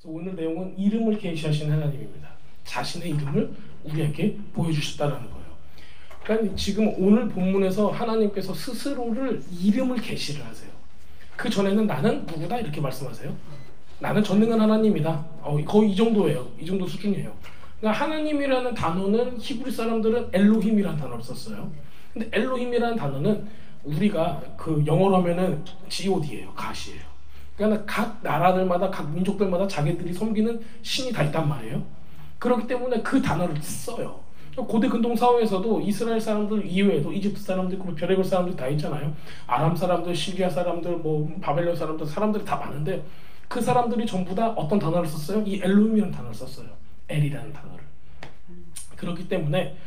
그래서 오늘 내용은 이름을 계시하신 하나님입니다. 자신의 이름을 우리에게 보여주셨다라는 거예요. 그러니까 지금 오늘 본문에서 하나님께서 스스로를 이름을 계시를 하세요. 그 전에는 나는 누구다 이렇게 말씀하세요. 나는 전능한 하나님이다. 거의 이 정도예요. 이 정도 수준이에요. 그러니까 하나님이라는 단어는 히브리 사람들은 엘로힘이라는 단어를 썼어요. 근데 엘로힘이라는 단어는 우리가 그 영어로 하면은 God예요. 갓이에요. 그러니까 각 나라들마다 각 민족들마다 자기들이 섬기는 신이 다 있단 말이에요. 그렇기 때문에 그 단어를 써요. 고대 근동 사회에서도 이스라엘 사람들 이외에도 이집트 사람들 있고 별의별 사람들 다 있잖아요. 아람 사람들, 시리아 사람들, 뭐 바벨론 사람들, 사람들이 다 많은데 그 사람들이 전부 다 어떤 단어를 썼어요? 이 엘로힘이라는 단어를 썼어요. 엘이라는 단어를. 그렇기 때문에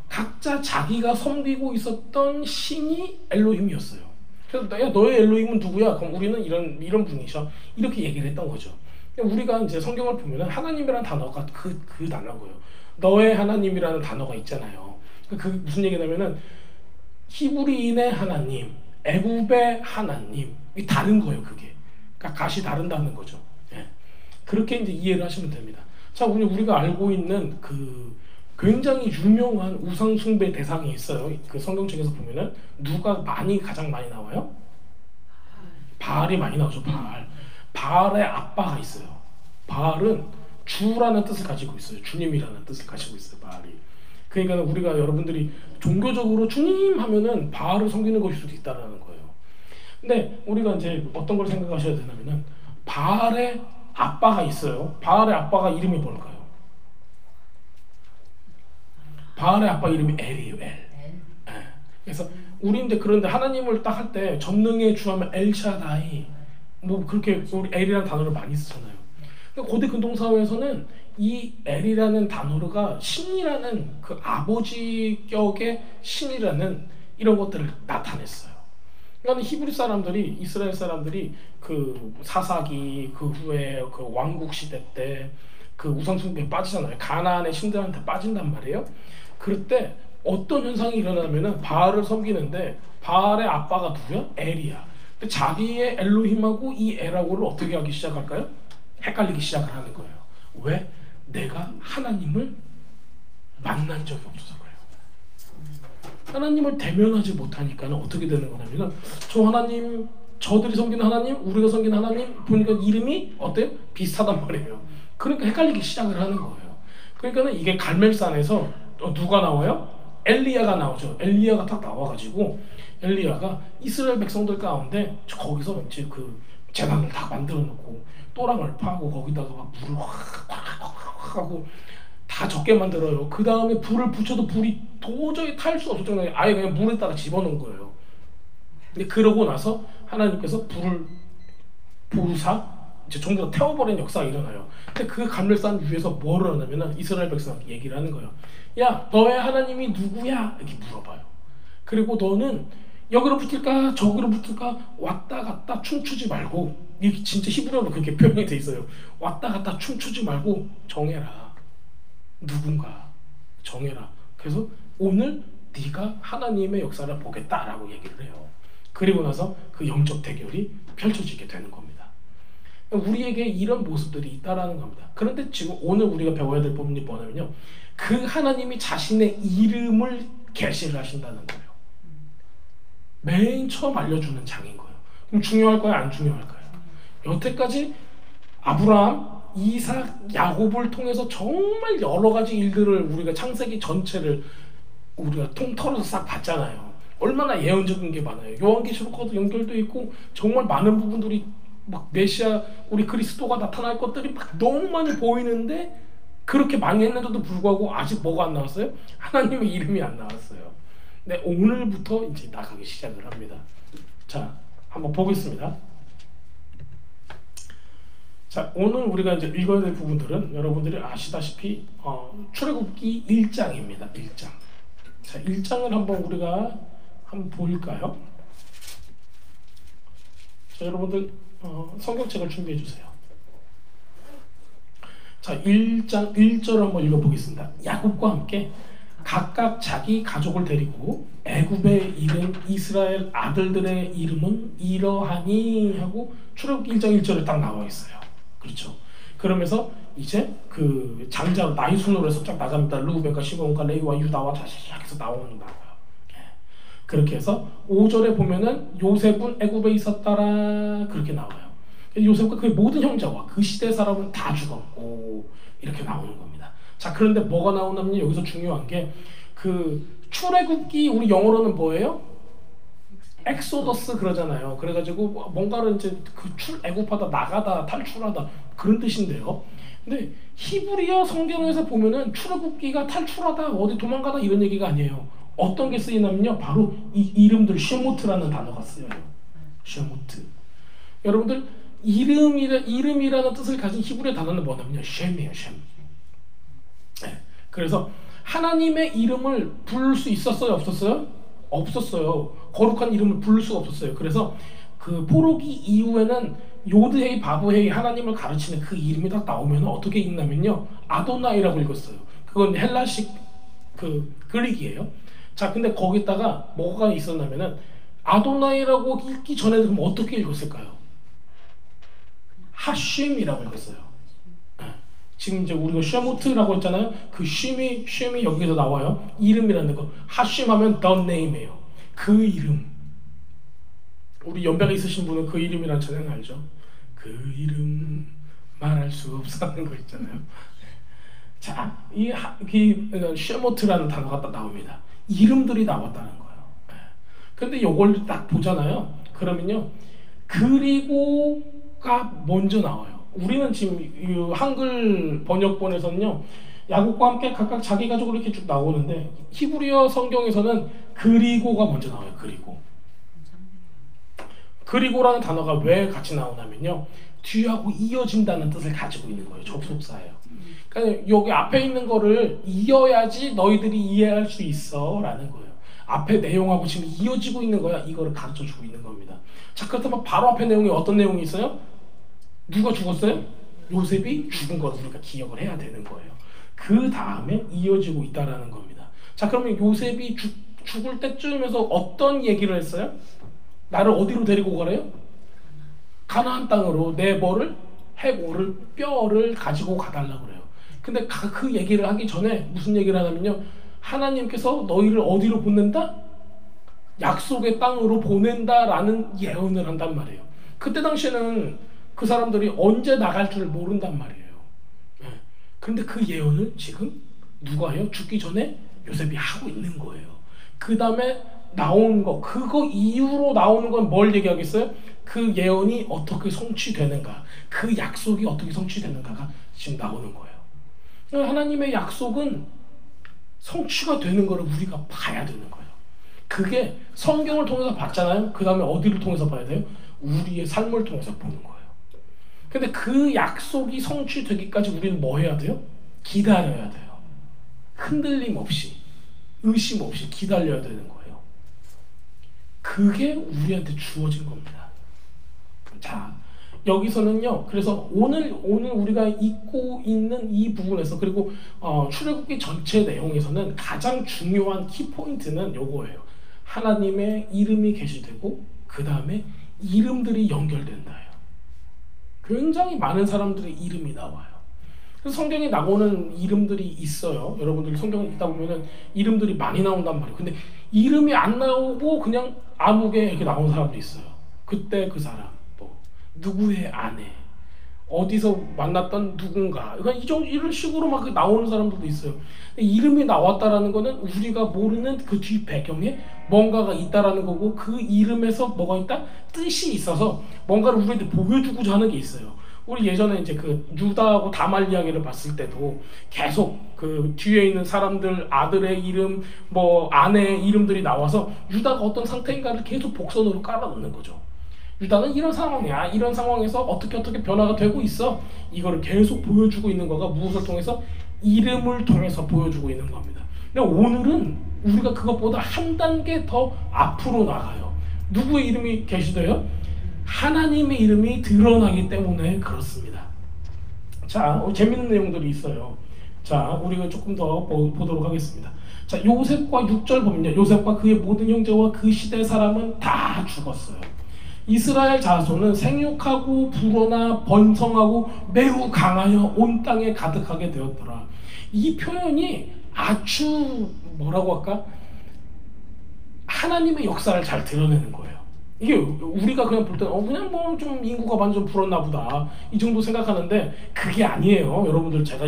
각자 자기가 섬기고 있었던 신이 엘로힘이었어요. 그래서 야, 너의 엘로힘은 누구야? 그럼 우리는 이런 분이셔. 이렇게 얘기를 했던 거죠. 우리가 이제 성경을 보면 하나님이라는 단어가 그 단어고요. 너의 하나님이라는 단어가 있잖아요. 그 무슨 얘기냐면은 히브리인의 하나님, 애굽의 하나님, 이 다른 거예요. 그게. 그러니까 갓이 다른다는 거죠. 예. 그렇게 이제 이해를 하시면 됩니다. 자, 우리가 알고 있는 그 굉장히 유명한 우상 숭배 대상이 있어요. 그 성경책에서 보면은 누가 가장 많이 나와요? 바알이 많이 나오죠. 바알의 아빠가 있어요. 바알은 주라는 뜻을 가지고 있어요. 주님이라는 뜻을 가지고 있어요. 바알이. 그러니까 우리가 여러분들이 종교적으로 주님 하면은 바알을 섬기는 것일 수도 있다라는 거예요. 근데 우리가 이제 어떤 걸 생각하셔야 되냐면은 바알의 아빠가 있어요. 바알의 아빠가 이름이 뭘까요? 바알의 아빠 이름이 엘이에요. 엘. 네. 그래서 우리인데 그런데 하나님을 딱 할 때 전능의 주 하면 엘샤다이 뭐 그렇게 우리 엘이라는 단어를 많이 쓰잖아요. 고대 근동 사회에서는 이 엘이라는 단어가 신이라는 그 아버지 격의 신이라는 이런 것들을 나타냈어요. 그러니까 히브리 사람들이 이스라엘 사람들이 그 사사기 그 후에 그 왕국 시대 때 그 우상 숭배에 빠지잖아요. 가나안의 신들한테 빠진단 말이에요. 그럴 때 어떤 현상이 일어나면은 바알을 섬기는데 바알의 아빠가 누구야? 엘이야. 근데 자기의 엘로힘하고 이 엘하고를 어떻게 하기 시작할까요? 헷갈리기 시작을 하는 거예요. 왜? 내가 하나님을 만난 적이 없어서 그래요. 하나님을 대면하지 못하니까 어떻게 되는 거냐면 저 하나님, 저들이 섬기는 하나님, 우리가 섬기는 하나님 보니까 이름이 어때요? 비슷하단 말이에요. 그러니까 헷갈리기 시작을 하는 거예요. 그러니까 이게 갈멜산에서 누가 나와요? 엘리야가 나오죠. 엘리야가 딱 나와가지고 엘리야가 이스라엘 백성들 가운데 거기서 이제 그 제단을 다 만들어 놓고 또랑을 파고 거기다가 막 물을 확 하고 다 적게 만들어요. 그 다음에 불을 붙여도 불이 도저히 탈 수 없을 정도로 아예 그냥 물에다가 집어넣은 거예요. 근데 그러고 나서 하나님께서 불을 부사 이제 전부 다 태워버리는 역사가 일어나요. 근데 그 갈멜산 위에서 뭐를 하냐면 이스라엘 백성한테 얘기를 하는 거예요. 야, 너의 하나님이 누구야? 이렇게 물어봐요. 그리고 너는 여기로 붙을까 저기로 붙을까 왔다 갔다 춤추지 말고, 이게 진짜 히브리어로 그렇게 표현이 돼 있어요. 왔다 갔다 춤추지 말고 정해라. 누군가 정해라. 그래서 오늘 네가 하나님의 역사를 보겠다라고 얘기를 해요. 그리고 나서 그 영적 대결이 펼쳐지게 되는 겁니다. 우리에게 이런 모습들이 있다라는 겁니다. 그런데 지금 오늘 우리가 배워야 될 부분이 뭐냐면요, 그 하나님이 자신의 이름을 계시를 하신다는 거예요. 맨 처음 알려주는 장인 거예요. 그럼 중요할까요? 안 중요할까요? 여태까지 아브라함, 이삭, 야곱을 통해서 정말 여러 가지 일들을 우리가 창세기 전체를 우리가 통틀어서 싹 봤잖아요. 얼마나 예언적인 게 많아요. 요한계시록과도 연결돼 있고 정말 많은 부분들이 막 메시아 우리 그리스도가 나타날 것들이 막 너무 많이 보이는데 그렇게 많이 했는데도 불구하고 아직 뭐가 안 나왔어요? 하나님의 이름이 안 나왔어요. 네, 오늘부터 이제 나가기 시작을 합니다. 자, 한번 보겠습니다. 자, 오늘 우리가 이제 읽어야 될 부분들은 여러분들이 아시다시피 출애굽기 1장입니다. 1장. 자, 1장을 한번 우리가 한번 볼까요? 자, 여러분들 성경책을 준비해 주세요. 자, 1장 1절을 한번 읽어보겠습니다. 야곱과 함께 각각 자기 가족을 데리고 애굽에 이른 이스라엘 아들들의 이름은 이러하니 하고 출애굽기 1장 1절에 딱 나와 있어요. 그렇죠. 그러면서 이제 그 장자 나이 순으로 해서 쫙 나갑니다. 루벤과 시몬과 레위와 유다와 다 시작해서 나오는 거예요. 그렇게 해서 5절에 보면은 요셉은 애굽에 있었다라 그렇게 나와요. 요셉과 그의 모든 형제와 그 시대 사람은 다 죽었고 이렇게 나오는 겁니다. 자, 그런데 뭐가 나오냐면 여기서 중요한 게 그 출애굽기 우리 영어로는 뭐예요? 엑소더스 그러잖아요. 그래가지고 뭔가를 이제 그 출애굽하다 나가다 탈출하다 그런 뜻인데요. 근데 히브리어 성경에서 보면은 출애굽기가 탈출하다 어디 도망가다 이런 얘기가 아니에요. 어떤 게 쓰이냐면요, 바로 이 이름들 쉐모트라는 단어가 쓰여요. 쉐모트. 여러분들 이름이라는 뜻을 가진 히브리어 단어는 뭐냐면요, 셴이에요, 셴. 네. 그래서 하나님의 이름을 부를 수 있었어요, 없었어요? 없었어요. 거룩한 이름을 부를 수가 없었어요. 그래서 그 포로기 이후에는 요드헤이 바브헤이 하나님을 가르치는 그 이름이 딱 나오면 어떻게 읽냐면요, 아도나이라고 읽었어요. 그건 헬라식 그 그릭이에요. 자, 근데 거기다가 뭐가 있었냐면은 아도나이라고 읽기 전에 그럼 어떻게 읽었을까요? 하쉼이라고 읽었어요. 지금 이제 우리가 쉐모트라고 했잖아요. 그 쉼이 여기서 나와요. 이름이라는 거. 하쉼하면 the name예요. 그 이름. 우리 연배가 있으신 분은 그 이름이라는 찬양 알죠? 그 이름 말할 수 없어 하는 거 있잖아요. 자, 이 쉐모트라는 단어가 딱 나옵니다. 이름들이 나왔다는 거예요. 그런데 이걸 딱 보잖아요. 그러면요, 그리고가 먼저 나와요. 우리는 지금 이 한글 번역본에서는요, 야곱과 함께 각각 자기 가족으로 이렇게 쭉 나오는데 히브리어 성경에서는 그리고가 먼저 나와요. 그리고라는 단어가 왜 같이 나오냐면요, 뒤하고 이어진다는 뜻을 가지고 있는 거예요. 접속사예요. 그러니까 여기 앞에 있는 거를 이어야지 너희들이 이해할 수 있어 라는 거예요. 앞에 내용하고 지금 이어지고 있는 거야. 이거를 가르쳐주고 있는 겁니다. 자, 그렇다면 바로 앞에 내용이 어떤 내용이 있어요? 누가 죽었어요? 요셉이 죽은 걸 우리가 기억을 해야 되는 거예요. 그 다음에 이어지고 있다라는 겁니다. 자, 그러면 요셉이 죽을 때쯤에서 어떤 얘기를 했어요? 나를 어디로 데리고 가래요? 가나안 땅으로 내 뭐를? 해골을, 뼈를 가지고 가달라고 그래요. 근데 그 얘기를 하기 전에 무슨 얘기를 하냐면요, 하나님께서 너희를 어디로 보낸다? 약속의 땅으로 보낸다라는 예언을 한단 말이에요. 그때 당시에는 그 사람들이 언제 나갈 줄 모른단 말이에요. 그런데 그 예언을 지금 누가 해요? 죽기 전에 요셉이 하고 있는 거예요. 그 다음에 나온 거, 그거 이후로 나오는 건 뭘 얘기하겠어요? 그 예언이 어떻게 성취되는가, 그 약속이 어떻게 성취되는가가 지금 나오는 거예요. 하나님의 약속은 성취가 되는 거를 우리가 봐야 되는 거예요. 그게 성경을 통해서 봤잖아요. 그 다음에 어디를 통해서 봐야 돼요? 우리의 삶을 통해서 보는 거예요. 근데 그 약속이 성취되기까지 우리는 뭐 해야 돼요? 기다려야 돼요. 흔들림 없이, 의심 없이 기다려야 되는 거예요. 그게 우리한테 주어진 겁니다. 자, 여기서는요, 그래서 오늘 우리가 읽고 있는 이 부분에서, 그리고 출애굽기 전체 내용에서는 가장 중요한 키포인트는 요거예요. 하나님의 이름이 계시되고 그 다음에 이름들이 연결된다예요. 굉장히 많은 사람들의 이름이 나와요. 그래서 성경에 나오는 이름들이 있어요. 여러분들 성경을 읽다 보면은 이름들이 많이 나온단 말이에요. 근데 이름이 안 나오고 그냥 아무게 이렇게 나온 사람도 있어요. 그때 그 사람, 뭐 누구의 아내, 어디서 만났던 누군가, 그러니까 이런 식으로 막 나오는 사람들도 있어요. 이름이 나왔다라는 거는 우리가 모르는 그 뒤 배경에 뭔가가 있다라는 거고, 그 이름에서 뭐가 있다? 뜻이 있어서 뭔가를 우리한테 보여주고자 하는 게 있어요. 우리 예전에 이제 그 유다하고 다말 이야기를 봤을 때도 계속 그 뒤에 있는 사람들 아들의 이름, 뭐 아내의 이름들이 나와서 유다가 어떤 상태인가를 계속 복선으로 깔아놓는 거죠. 유다는 이런 상황이야. 이런 상황에서 어떻게 변화가 되고 있어. 이거를 계속 보여주고 있는 거가 무엇을 통해서? 이름을 통해서 보여주고 있는 겁니다. 근데 오늘은 우리가 그것보다 한 단계 더 앞으로 나가요. 누구의 이름이 계시대요? 하나님의 이름이 드러나기 때문에 그렇습니다. 자, 재밌는 내용들이 있어요. 자, 우리가 조금 더 보도록 하겠습니다. 자, 요셉과 6절 보면요, 요셉과 그의 모든 형제와 그 시대 사람은 다 죽었어요. 이스라엘 자손은 생육하고 불어나 번성하고 매우 강하여 온 땅에 가득하게 되었더라. 이 표현이 아주 뭐라고 할까? 하나님의 역사를 잘 드러내는 거예요. 이게 우리가 그냥 볼 때는 그냥 뭐 좀 인구가 많이 좀 불었나 보다 이 정도 생각하는데 그게 아니에요. 여러분들 제가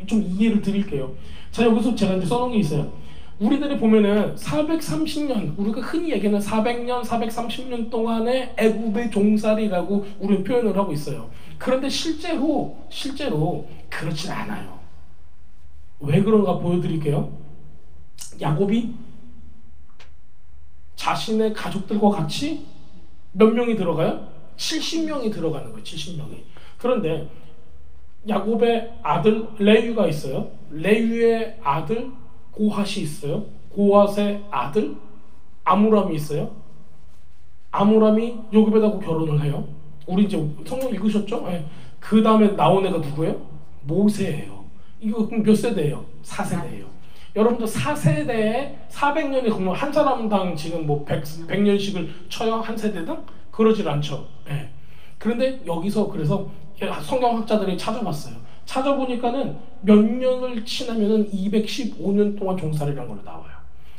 좀 이해를 드릴게요. 자, 여기서 제가 이제 써놓은 게 있어요. 우리들이 보면은 430년, 우리가 흔히 얘기하는 400년, 430년 동안의 애굽의 종살이라고 우리는 표현을 하고 있어요. 그런데 실제로 그렇진 않아요. 왜 그런가 보여드릴게요. 야곱이 자신의 가족들과 같이 몇 명이 들어가요? 70명이 들어가는 거예요. 70명이. 그런데 야곱의 아들 레위가 있어요. 레위의 아들 고핫이 있어요. 고핫의 아들 아므람이 있어요. 아므람이 요셉하고 결혼을 해요. 우리 이제 성경 읽으셨죠? 네. 그 다음에 나온 애가 누구예요? 모세예요. 이거 그럼 몇 세대예요? 4세대예요. 여러분들 4세대에 400년이 그러면 한 사람당 지금 뭐 100년씩을 쳐요? 한 세대당? 그러질 않죠. 네. 그런데 여기서 그래서 성경학자들이 찾아봤어요. 찾아보니까는 몇 년을 지나면은 215년 동안 종살이라는 걸로 나와요.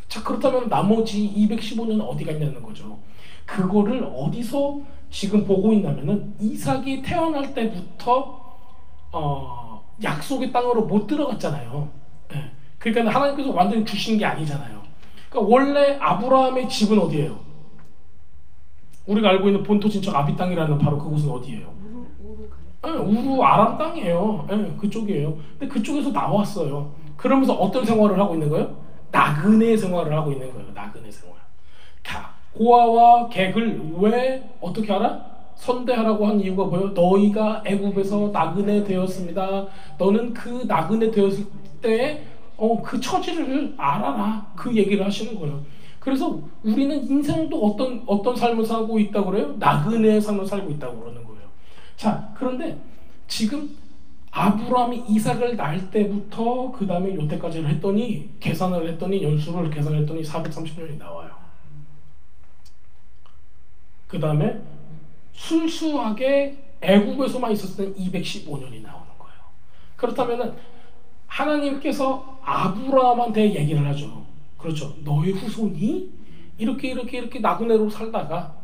자, 그렇다면 나머지 215년은 어디 갔냐는 거죠. 그거를 어디서 지금 보고 있냐면은 이삭이 태어날 때부터 약속의 땅으로 못 들어갔잖아요. 네. 그러니까 하나님께서 완전히 주신 게 아니잖아요. 그러니까 원래 아브라함의 집은 어디예요? 우리가 알고 있는 본토 친척 아비 땅이라는 바로 그곳은 어디예요? 네, 우루 아람 땅이에요. 네, 그쪽이에요. 근데 그쪽에서 나왔어요. 그러면서 어떤 생활을 하고 있는 거예요? 나그네 생활을 하고 있는 거예요. 나그네 생활. 고아와 객을 왜 어떻게 알아? 선대하라고 한 이유가 뭐예요? 너희가 애굽에서 나그네 되었습니다. 너는 그 나그네 되었을 때에 그 처지를 알아라. 그 얘기를 하시는 거예요. 그래서 우리는 인생도 어떤 삶을 살고 있다고 그래요? 나그네의 삶을 살고 있다고 그러는 거예요. 자, 그런데 지금 아브라함이 이삭을 낳을 때부터 그 다음에 요때까지를 했더니 연수를 계산했더니 430년이 나와요. 그 다음에 순수하게 애굽에서만 있었을 때 215년이 나오는 거예요. 그렇다면은 하나님께서 아브라함한테 얘기를 하죠. 그렇죠. 너의 후손이 이렇게 나그네로 살다가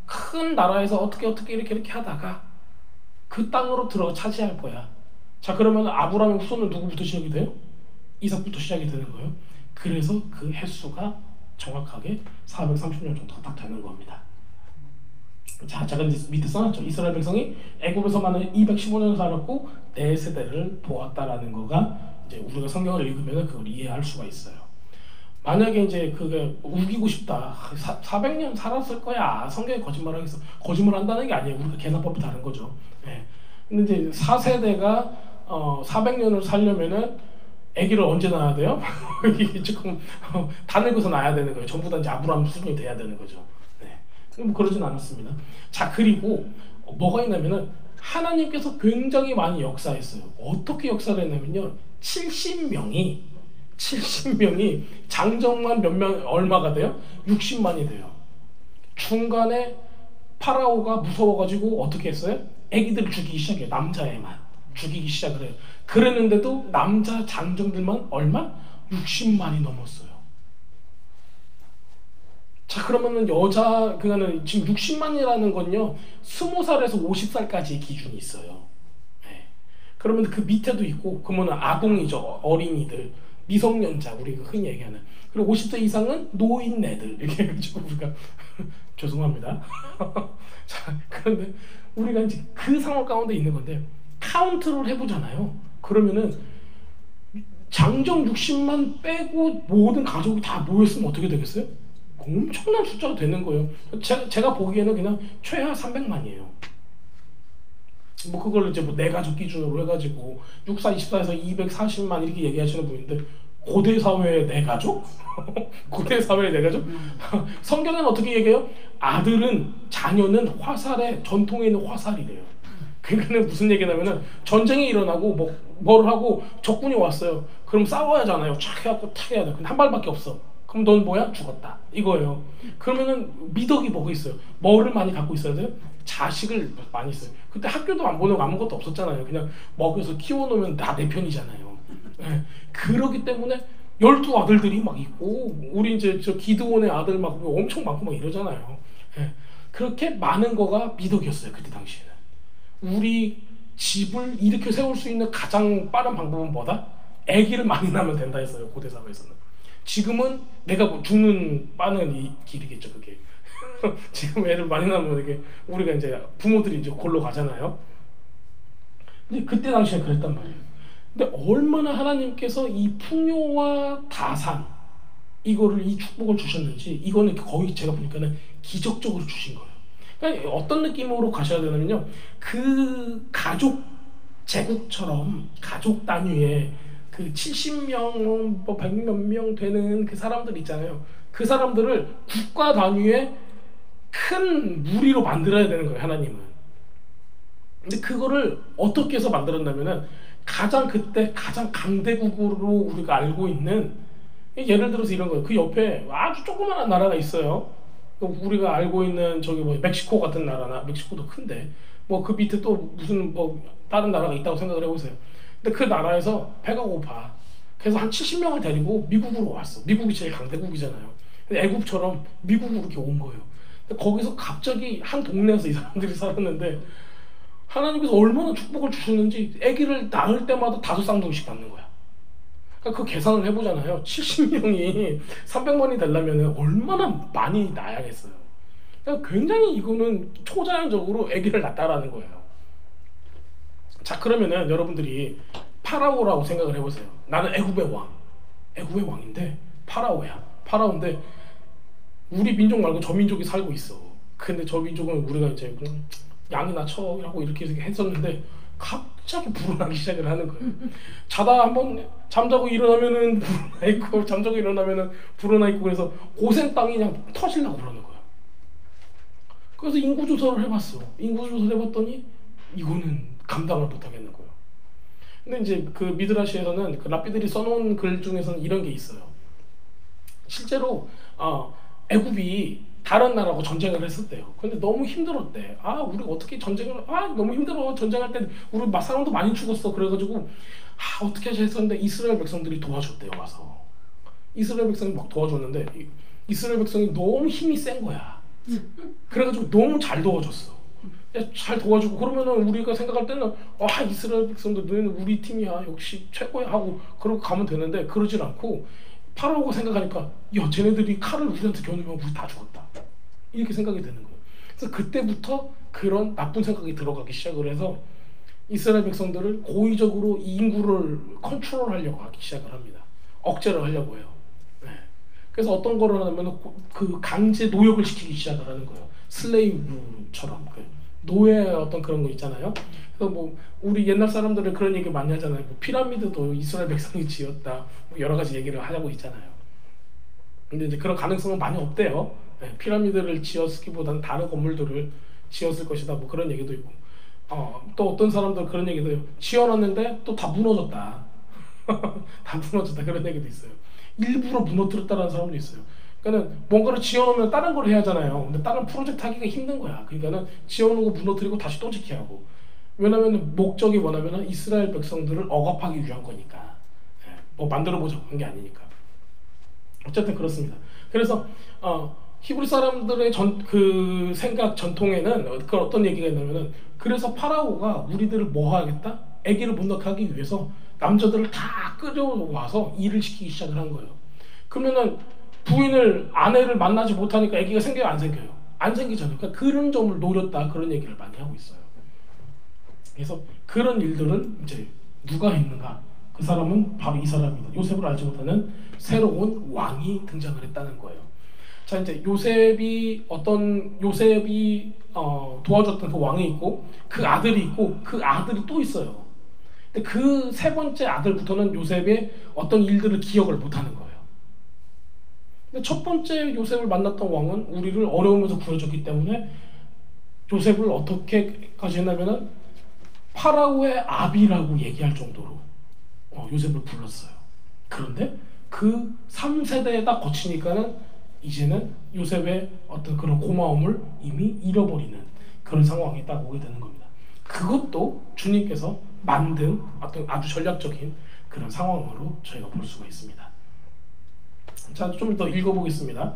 큰 나라에서 어떻게 이렇게 하다가 그 땅으로 들어가 차지할 거야. 자, 그러면 아브라함의 후손은 누구부터 시작이 돼요? 이삭부터 시작이 되는 거예요. 그래서 그 횟수가 정확하게 430년 정도가 딱 되는 겁니다. 자, 제가 이제 밑에 써놨죠. 이스라엘 백성이 애굽에서만 215년을 살았고 4세대를 보았다라는 거가 이제 우리가 성경을 읽으면 그걸 이해할 수가 있어요. 만약에 이제 그게 우기고 싶다. 400년 살았을 거야. 성경이 거짓말하겠어. 거짓말한다는 게 아니에요. 우리가 계산법이 다른 거죠. 네. 근데 이제 4세대가 400년을 살려면은 아기를 언제 낳아야 돼요? 이게 조금 다 늙어서 낳아야 되는 거예요. 전부 다 이제 아브라함 수준이 돼야 되는 거죠. 네. 뭐 그러진 않았습니다. 자, 그리고 뭐가 있냐면은 하나님께서 굉장히 많이 역사했어요. 어떻게 역사를 했냐면요. 70명이 장정만 몇 명 얼마가 돼요? 60만이 돼요. 중간에 파라오가 무서워가지고 어떻게 했어요? 애기들을 죽이기 시작해요. 남자애만 죽이기 시작을 해요. 그랬는데도 남자 장정들만 얼마? 60만이 넘었어요. 자, 그러면은 그거는 지금 60만이라는 건요 20살에서 50살까지의 기준이 있어요. 네. 그러면 그 밑에도 있고, 그러면 아동이죠. 어린이들, 미성년자, 우리가 흔히 얘기하는. 그리고 50세 이상은 노인네들, 이렇게 해가지고 우리가 죄송합니다. 자, 그런데 우리가 이제 그 상황 가운데 있는 건데 카운트를 해보잖아요. 그러면은 장정 60만 빼고 모든 가족이 다 모였으면 어떻게 되겠어요? 엄청난 숫자가 되는 거예요. 제가 보기에는 그냥 최하 300만이에요. 뭐 그걸 이제 뭐 내 가족 기준으로 해가지고 64, 24에서 240만 이렇게 얘기하시는 분인데 고대 사회의 내 가족? 고대 사회의 내 가족? 성경은 어떻게 얘기해요? 자녀는 화살에 전통에 있는 화살이래요. 그러니까 무슨 얘기냐면은 전쟁이 일어나고 뭘 하고 적군이 왔어요. 그럼 싸워야 하잖아요. 촥 해갖고 탁 해야 돼. 근데 한 발밖에 없어. 그럼 넌 뭐야? 죽었다. 이거예요. 그러면은 미덕이 뭐가 있어요? 뭐를 많이 갖고 있어야 돼요? 자식을 많이 있어요. 그때 학교도 안 보내고 아무것도 없었잖아요. 그냥 먹여서 키워놓으면 다 내 편이잖아요. 예. 그러기 때문에 12아들들이 막 있고, 우리 이제 저 기드온의 아들 막 엄청 많고 막 이러잖아요. 예. 그렇게 많은 거가 미덕이었어요. 그때 당시에는. 우리 집을 일으켜 세울 수 있는 가장 빠른 방법은 뭐다? 아기를 많이 낳으면 된다 했어요. 고대 사회에서는. 지금은 내가 뭐 죽는 빠는 이 길이겠죠, 그게. 지금 애를 많이 낳으면 이게 우리가 이제 부모들이 이제 골로 가잖아요. 근데 그때 당시에 그랬단 말이에요. 근데 얼마나 하나님께서 이 풍요와 다산 이거를 이 축복을 주셨는지, 이거는 거의 제가 보니까는 기적적으로 주신 거예요. 그러니까 어떤 느낌으로 가셔야 되냐면요, 그 가족 제국처럼 가족 단위의 그 70명 뭐 100 몇 명 되는 그 사람들 있잖아요. 그 사람들을 국가 단위의 큰 무리로 만들어야 되는 거예요, 하나님은. 근데 그거를 어떻게 해서 만들었냐면은, 가장 그때 가장 강대국으로 우리가 알고 있는, 예를 들어서 이런 거예요. 그 옆에 아주 조그마한 나라가 있어요. 우리가 알고 있는 저기 뭐 멕시코 같은 나라나, 멕시코도 큰데 뭐 그 밑에 또 무슨 뭐 다른 나라가 있다고 생각을 해보세요. 근데 그 나라에서 배가 고파. 그래서 한 70명을 데리고 미국으로 왔어. 미국이 제일 강대국이잖아요. 근데 애국처럼 미국으로 이렇게 온 거예요. 근데 거기서 갑자기 한 동네에서 이 사람들이 살았는데, 하나님께서 얼마나 축복을 주셨는지 아기를 낳을 때마다 5쌍둥이씩 낳는 거야. 그러니까 그 계산을 해보잖아요. 70명이 300만이 되려면 얼마나 많이 낳아야겠어요. 그러니까 굉장히 이거는 초자연적으로 아기를 낳았다라는 거예요. 자, 그러면은 여러분들이 파라오라고 생각을 해보세요. 나는 애굽의 왕, 애굽의 왕인데 파라오야. 파라오인데 우리 민족 말고 저 민족이 살고 있어. 근데 저 민족은 우리가 이제 양이나 처라고 이렇게 했었는데 갑자기 불어나기 시작을 하는 거예요. 자다 한번 잠자고 일어나면은 불어나 있고, 잠자고 일어나면은 불어나 있고, 그래서 고센 땅이 그냥 터지려고 그러는 거야. 그래서 인구조사를 해봤어. 인구조사를 해봤더니 이거는 감당을 못하겠는 거예요. 근데 이제 그 미드라시에서는 그 랍비들이 써놓은 글 중에서는 이런 게 있어요. 실제로 애굽이 다른 나라하고 전쟁을 했었대요. 근데 너무 힘들었대. 우리 어떻게 전쟁을, 너무 힘들어. 전쟁할 때 우리 막 사람도 많이 죽었어. 그래가지고 어떻게 하지 했었는데 이스라엘 백성들이 도와줬대요. 와서 이스라엘 백성이 막 도와줬는데, 이스라엘 백성이 너무 힘이 센 거야. 그래가지고 너무 잘 도와줬어. 잘 도와주고, 그러면은 우리가 생각할 때는 이스라엘 백성들 너희는 우리 팀이야, 역시 최고야 하고 그러고 가면 되는데, 그러질 않고 파라오가 생각하니까 야, 쟤네들이 칼을 우리한테 겨누면 우리 다 죽었다, 이렇게 생각이 되는 거예요. 그래서 그때부터 그런 나쁜 생각이 들어가기 시작을 해서 이스라엘 백성들을 고의적으로 이 인구를 컨트롤하려고 하기 시작을 합니다. 억제를 하려고 해요. 네. 그래서 어떤 거를 하냐면 그 강제 노역을 시키기 시작을 하는 거예요. 슬레이브처럼 노예 어떤 그런 거 있잖아요. 그래서 뭐 우리 옛날 사람들은 그런 얘기 많이 하잖아요. 뭐 피라미드도 이스라엘 백성이 지었다, 뭐 여러 가지 얘기를 하고 있잖아요. 근데 이제 그런 가능성은 많이 없대요. 네, 피라미드를 지었기보다는 다른 건물들을 지었을 것이다, 뭐 그런 얘기도 있고. 또 어떤 사람들 그런 얘기도 해요. 지어놨는데 또 다 무너졌다. 다 무너졌다, 그런 얘기도 있어요. 일부러 무너뜨렸다는 사람도 있어요. 그러니까는 뭔가를 지어놓으면 다른 걸 해야 하잖아요. 근데 다른 프로젝트 하기가 힘든 거야. 그러니까는 지어놓은 거 무너뜨리고 다시 또 짓게 하고. 왜냐면 목적이 뭐냐면 이스라엘 백성들을 억압하기 위한 거니까. 뭐 만들어보자고 한 게 아니니까. 어쨌든 그렇습니다. 그래서 히브리 사람들의 그 생각 전통에는 그 어떤 얘기가 있냐면은, 그래서 파라오가 우리들을 뭐 하겠다? 아기를 못 낳게 하기 위해서 남자들을 다 끌어와서 일을 시키기 시작을 한 거예요. 그러면은 아내를 만나지 못하니까 아기가 생겨요, 안 생겨요? 안 생기잖아요. 그러니까 그런 점을 노렸다, 그런 얘기를 많이 하고 있어요. 그래서 그런 일들을 이제 누가 했는가? 그 사람은 바로 이 사람입니다. 요셉을 알지 못하는 새로운 왕이 등장을 했다는 거예요. 자, 이제 요셉이 도와줬던 그 왕이 있고, 그 아들이 있고, 그 아들이 또 있어요. 근데 그 세 번째 아들부터는 요셉의 어떤 일들을 기억을 못하는 거예요. 근데 첫 번째 요셉을 만났던 왕은 우리를 어려움에서 구해줬기 때문에 요셉을 어떻게까지 했냐면은 파라오의 아비라고 얘기할 정도로 요셉을 불렀어요. 그런데 그 3세대에다 거치니까는 이제는 요셉의 어떤 그런 고마움을 이미 잃어버리는 그런 상황에 딱 오게 되는 겁니다. 그것도 주님께서 만든 어떤 아주 전략적인 그런 상황으로 저희가 볼 수가 있습니다. 자, 좀 더 읽어보겠습니다.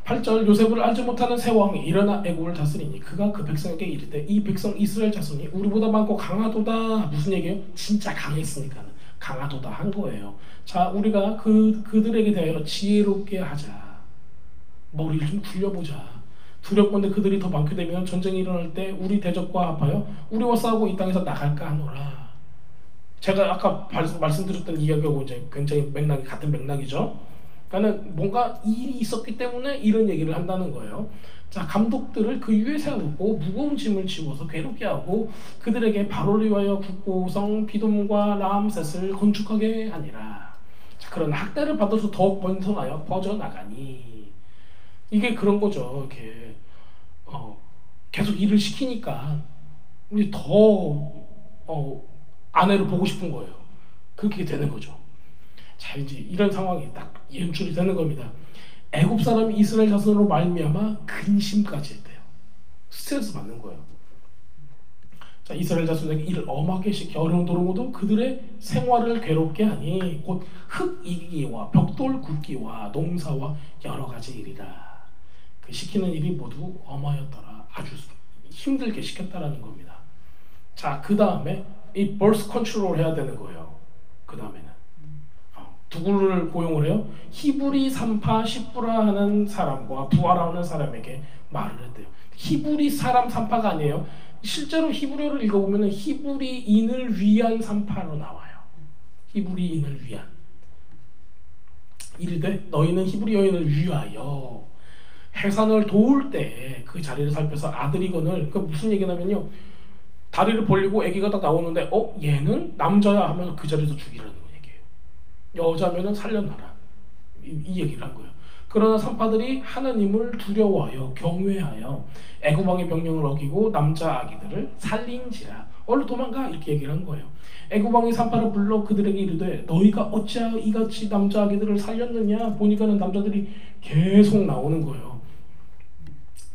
8절 요셉을 알지 못하는 새 왕이 일어나 애굽을 다스리니 그가 그 백성에게 이르되 이 백성 이스라엘 자손이 우리보다 많고 강하도다. 무슨 얘기예요? 진짜 강했으니까 강하도다 한 거예요. 자, 우리가 그들에게 대하여 지혜롭게 하자. 머리를 좀 굴려보자. 두렵건대 그들이 더 많게 되면 전쟁이 일어날 때 우리 대적과 합하여 우리와 싸우고 이 땅에서 나갈까 하노라. 제가 아까 말씀드렸던 이야기하고 이제 굉장히 맥락이 같은 맥락이죠. 그러니까 뭔가 일이 있었기 때문에 이런 얘기를 한다는 거예요. 자, 감독들을 그 위에 세우고 무거운 짐을 지워서 괴롭게 하고 그들에게 바로를 위하여 국고성 비돔과 라암셋을 건축하게 하니라. 자, 그런 학대를 받아서 더욱 번성하여 퍼져나가니 이게 그런 거죠. 이렇게 계속 일을 시키니까 우리 더 아내를 보고 싶은 거예요. 그렇게 되는 거죠. 자, 이제 이런 상황이 딱 연출이 되는 겁니다. 애굽 사람이 이스라엘 자손으로 말미암아 근심까지 했대요. 스트레스 받는 거예요. 자, 이스라엘 자손에게 이를 엄하게 시켜 어려운 도로모도 그들의 생활을 괴롭게 하니 곧 흙 이기기와 벽돌 굽기와 농사와 여러 가지 일이라. 그 시키는 일이 모두 엄하였더라. 아주 힘들게 시켰다라는 겁니다. 자, 그 다음에 이 벌스 컨트롤 해야 되는 거예요. 그 다음에는 누구를 고용을 해요? 히브리 산파 시브라 하는 사람과 부하라 하는 사람에게 말을 했대요. 히브리 사람 산파가 아니에요. 실제로 히브리어를 읽어보면 히브리인을 위한 산파로 나와요. 히브리인을 위한. 이르되 너희는 히브리 여인을 위하여 해산을 도울 때 그 자리를 살펴서 아들이건을, 그 무슨 얘기냐면요, 다리를 벌리고 아기가 딱 나오는데 얘는 남자야 하면 그 자리에서 죽이라는 얘기예요. 여자면은 살려놔라, 이 얘기를 한 거예요. 그러나 산파들이 하나님을 두려워하여 경외하여 애굽 왕의 명령을 어기고 남자 아기들을 살린지라. 얼른 도망가, 이렇게 얘기를 한 거예요. 애굽 왕이 산파를 불러 그들에게 이르되 너희가 어찌하여 이같이 남자 아기들을 살렸느냐. 보니까는 남자들이 계속 나오는 거예요.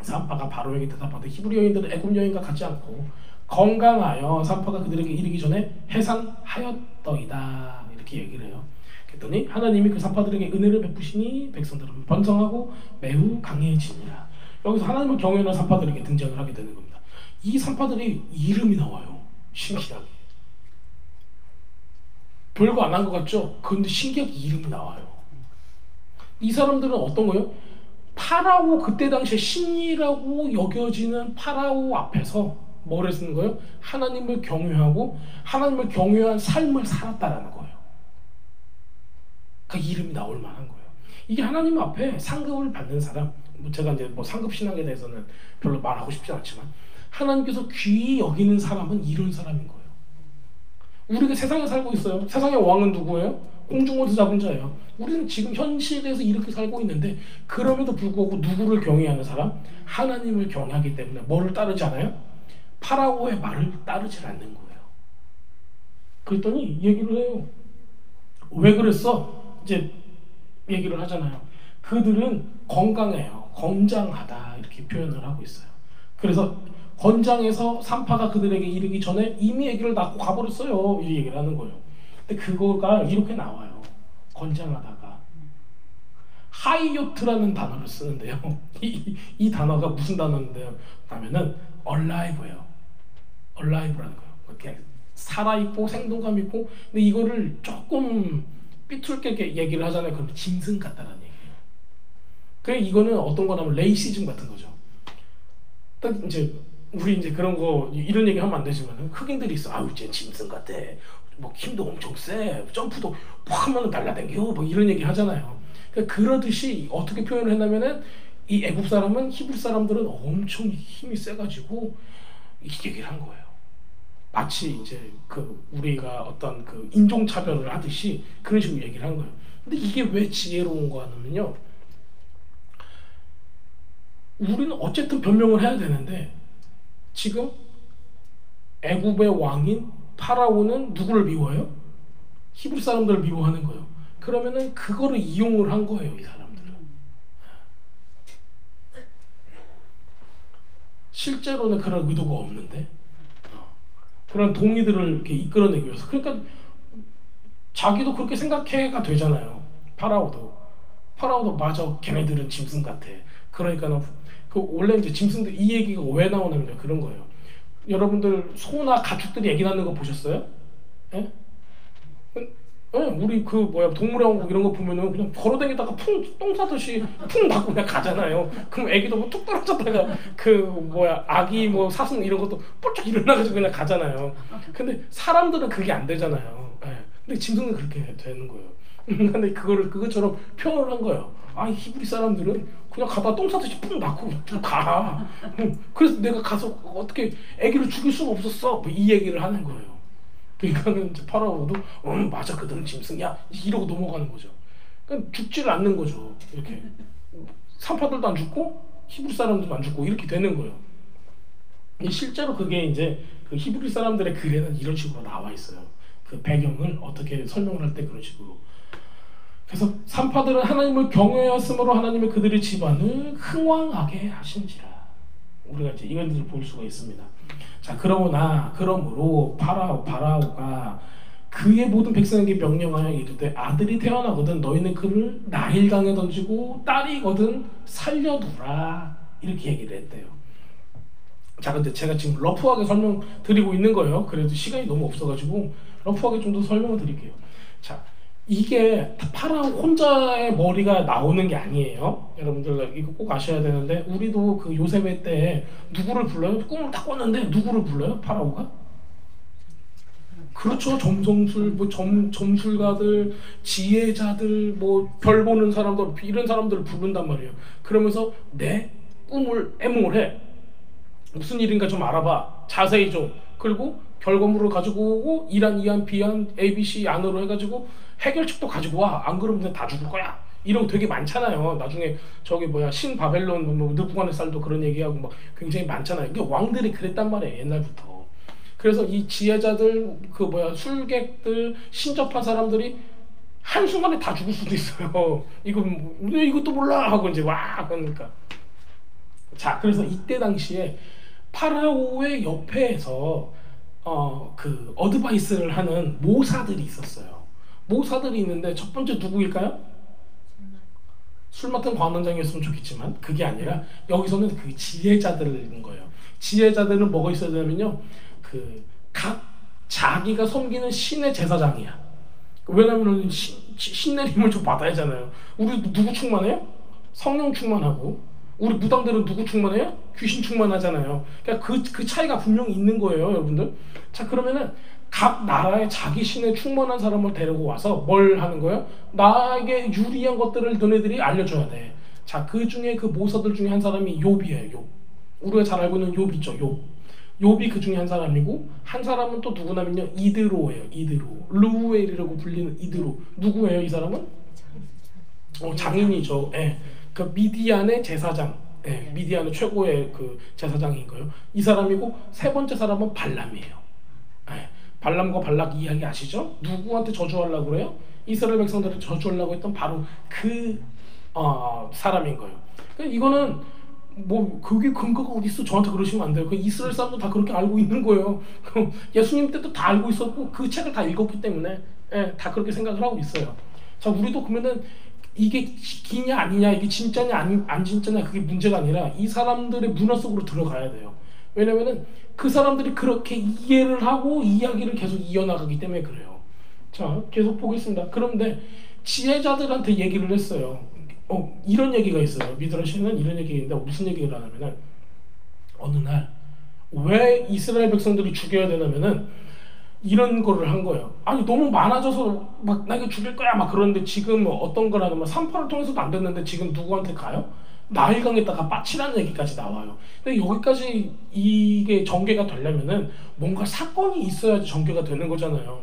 산파가 바로에게 대답하되 히브리 여인들은 애굽 여인과 같지 않고 건강하여 산파가 그들에게 이르기 전에 해산하였더이다, 이렇게 얘기를 해요. 그랬더니 하나님이 그 산파들에게 은혜를 베푸시니 백성들은 번성하고 매우 강해지니라. 여기서 하나님을 경외하는 산파들에게 등장을 하게 되는 겁니다. 이 산파들이 이름이 나와요. 신기하게. 별거 안 한 것 같죠? 그런데 신기하게 이름이 나와요. 이 사람들은 어떤 거예요? 파라오, 그때 당시에 신이라고 여겨지는 파라오 앞에서 뭘 했는 거예요? 하나님을 경외하고 하나님을 경외한 삶을 살았다라는 거예요. 그 이름이 나올 만한 거예요. 이게 하나님 앞에 상급을 받는 사람, 제가 이제 상급 신앙에 대해서는 별로 말하고 싶지 않지만 하나님께서 귀히 여기는 사람은 이런 사람인 거예요. 우리가 세상에 살고 있어요. 세상의 왕은 누구예요? 공중에서 잡은 자예요. 우리는 지금 현실에서 이렇게 살고 있는데 그럼에도 불구하고 누구를 경외하는 사람? 하나님을 경외하기 때문에 뭐를 따르지 않아요? 파라오의 말을 따르지 않는 거예요. 그랬더니 얘기를 해요. 왜 그랬어? 이제 얘기를 하잖아요. 그들은 건강해요. 건장하다, 이렇게 표현을 하고 있어요. 그래서 건장해서 산파가 그들에게 이르기 전에 이미 아기를 낳고 가버렸어요, 이 얘기를 하는 거예요. 근데 그거가 이렇게 나와요. 건장하다가 하이요트라는 단어를 쓰는데요. 이 단어가 무슨 단어인데요? 하면은 alive예요. alive라는 거예요. 이렇게 살아있고 생동감 있고. 근데 이거를 조금 삐뚤게 얘기를 하잖아요. 그럼 짐승 같다라는 얘기예요. 그래, 이거는 어떤 거냐면 레이시즘 같은 거죠. 딱 이제 우리 이제 그런 거 이런 얘기 하면 안 되지만 흑인들이 있어. 아유, 쟤 짐승 같아. 뭐 힘도 엄청 세. 점프도 팍 하면 날라다녀. 뭐 이런 얘기 하잖아요. 그러니까 그러듯이 어떻게 표현을 했냐면은 이 애굽 사람은 히브리 사람들은 엄청 힘이 세가지고 이 얘기를 한 거예요. 마치 이제 그 우리가 어떤 그 인종 차별을 하듯이 그런 식으로 얘기를 한 거예요. 근데 이게 왜 지혜로운 거 하냐면요, 우리는 어쨌든 변명을 해야 되는데 지금 애굽의 왕인 파라오는 누구를 미워해요? 히브리 사람들을 미워하는 거예요. 그러면은 그거를 이용을 한 거예요, 이 사람들은. 실제로는 그런 의도가 없는데 그런 동의들을 이렇게 이끌어내기 위해서. 그러니까 자기도 그렇게 생각해가 되잖아요. 파라오도 맞아, 걔네들은 짐승 같아. 그러니까 그 원래 이제 짐승들 이 얘기가 왜 나오냐면 그런 거예요. 여러분들 소나 가축들이 애기 낳는 거 보셨어요? 예? 예, 우리 그 뭐야 동물의 왕국 이런 거 보면은 그냥 걸어다니다가 똥 싸듯이 푹 맞고 그냥 가잖아요. 그럼 애기도 뭐 툭 떨어졌다가 그 뭐야 아기 뭐 사슴 이런 것도 뻘쩍 일어나가지고 그냥 가잖아요. 근데 사람들은 그게 안 되잖아요. 예. 근데 짐승은 그렇게 되는 거예요. 근데 그것처럼 표현을 한 거예요. 아, 히브리 사람들은 그냥 가다 똥 싸듯이 푹 맞고 쭉 가. 그래서 내가 가서 어떻게 애기를 죽일 수가 없었어. 뭐 이 얘기를 하는 거예요. 그러니까는 이제 파라오도 맞아, 그들은 짐승이야 이러고 넘어가는 거죠. 그러니까 죽지를 않는 거죠. 이렇게 산파들도 안 죽고 히브리 사람들도 안 죽고 이렇게 되는 거예요. 실제로 그게 이제 그 히브리 사람들의 글에는 이런 식으로 나와 있어요. 그 배경을 어떻게 설명을 할 때 그런 식으로. 그래서 산파들은 하나님을 경외하였으므로 하나님의 그들의 집안을 흥왕하게 하신지라. 우리가 이제 이것들을 볼 수가 있습니다. 자, 그러므로 파라오가 그의 모든 백성에게 명령하여 이르되 아들이 태어나거든 너희는 그를 나일강에 던지고 딸이거든 살려두라 이렇게 얘기를 했대요. 자, 근데 제가 지금 러프하게 설명드리고 있는 거예요. 그래도 시간이 너무 없어가지고 러프하게 좀 더 설명을 드릴게요. 자, 이게 파라오 혼자의 머리가 나오는 게 아니에요. 여러분들 이거 꼭 아셔야 되는데 우리도 그 요셉의 때 누구를 불러요? 꿈을 딱 꿨는데 누구를 불러요? 파라오가? 그렇죠. 점술가들, 지혜자들, 뭐 별 보는 사람들 이런 사람들을 부른단 말이에요. 그러면서 내 꿈을 애몽을 해. 무슨 일인가 좀 알아봐. 자세히 좀. 그리고 결과물을 가지고 오고 이란, 이안, 비안, ABC 안으로 해가지고 해결책도 가지고 와. 안 그러면 다 죽을 거야. 이런 거 되게 많잖아요. 나중에 저기 뭐야 신바벨론 뭐 느부갓네살도 그런 얘기하고 막 굉장히 많잖아요. 이게 왕들이 그랬단 말이에요. 옛날부터. 그래서 이 지혜자들 그 뭐야 술객들 신접한 사람들이 한순간에 다 죽을 수도 있어요. 이것도 몰라 하고 이제 와 그러니까. 자, 그래서 이때 당시에 파라오의 옆에서 그 어드바이스를 하는 모사들이 있었어요. 모사들이 있는데 첫 번째 누구일까요? 술 맡은 관원장이었으면 좋겠지만 그게 아니라 여기서는 그 지혜자들인 거예요. 지혜자들은 뭐가 있어야 되냐면요, 그 각 자기가 섬기는 신의 제사장이야. 왜냐면은 신의 힘을 좀 받아야 하잖아요. 우리 누구 충만해요? 성령 충만하고. 우리 무당들은 누구 충만해요? 귀신 충만하잖아요. 그러니까 그 차이가 분명히 있는 거예요, 여러분들. 자, 그러면은 각 나라에 자기 신에 충만한 사람을 데리고 와서 뭘 하는 거예요? 나에게 유리한 것들을 너네들이 알려줘야 돼. 자, 그 중에 그 모사들 중에 한 사람이 욥이에요. 욥. 우리가 잘 알고 있는 욥 있죠, 욥. 욥이 그 중에 한 사람이고, 한 사람은 또 누구냐면요, 이드로예요. 이드로. 르우엘이라고 불리는 이드로. 누구예요, 이 사람은? 장인이죠. 예. 그 미디안의 제사장, 예, 미디안의 최고의 그 제사장인 거예요. 이 사람이고, 세 번째 사람은 발람이에요. 예, 발람과 발락 이야기 아시죠? 누구한테 저주하려고 그래요? 이스라엘 백성들을 저주하려고 했던 바로 그 사람인 거예요. 그러니까 이거는 뭐 그게 근거가 어디 있어? 저한테 그러시면 안 돼요. 그 이스라엘 사람도 다 그렇게 알고 있는 거예요. 예수님 때도 다 알고 있었고 그 책을 다 읽었기 때문에 예, 다 그렇게 생각을 하고 있어요. 자, 우리도 그러면은 이게 기냐 아니냐, 이게 진짜냐 안 진짜냐, 그게 문제가 아니라 이 사람들의 문화 속으로 들어가야 돼요. 왜냐면은 그 사람들이 그렇게 이해를 하고 이야기를 계속 이어나가기 때문에 그래요. 자, 계속 보겠습니다. 그런데 지혜자들한테 얘기를 했어요. 이런 얘기가 있어요. 미드라시는 이런 얘기인데 무슨 얘기를 하냐면은 어느 날 왜 이스라엘 백성들이 죽여야 되냐면은 이런 거를 한 거예요. 아니 너무 많아져서 막 나 이거 죽일 거야 막 그러는데 지금 어떤 거라면 산파를 통해서도 안 됐는데 지금 누구한테 가요? 나일강에다가 빠치라는 얘기까지 나와요. 근데 여기까지 이게 전개가 되려면은 뭔가 사건이 있어야지 전개가 되는 거잖아요.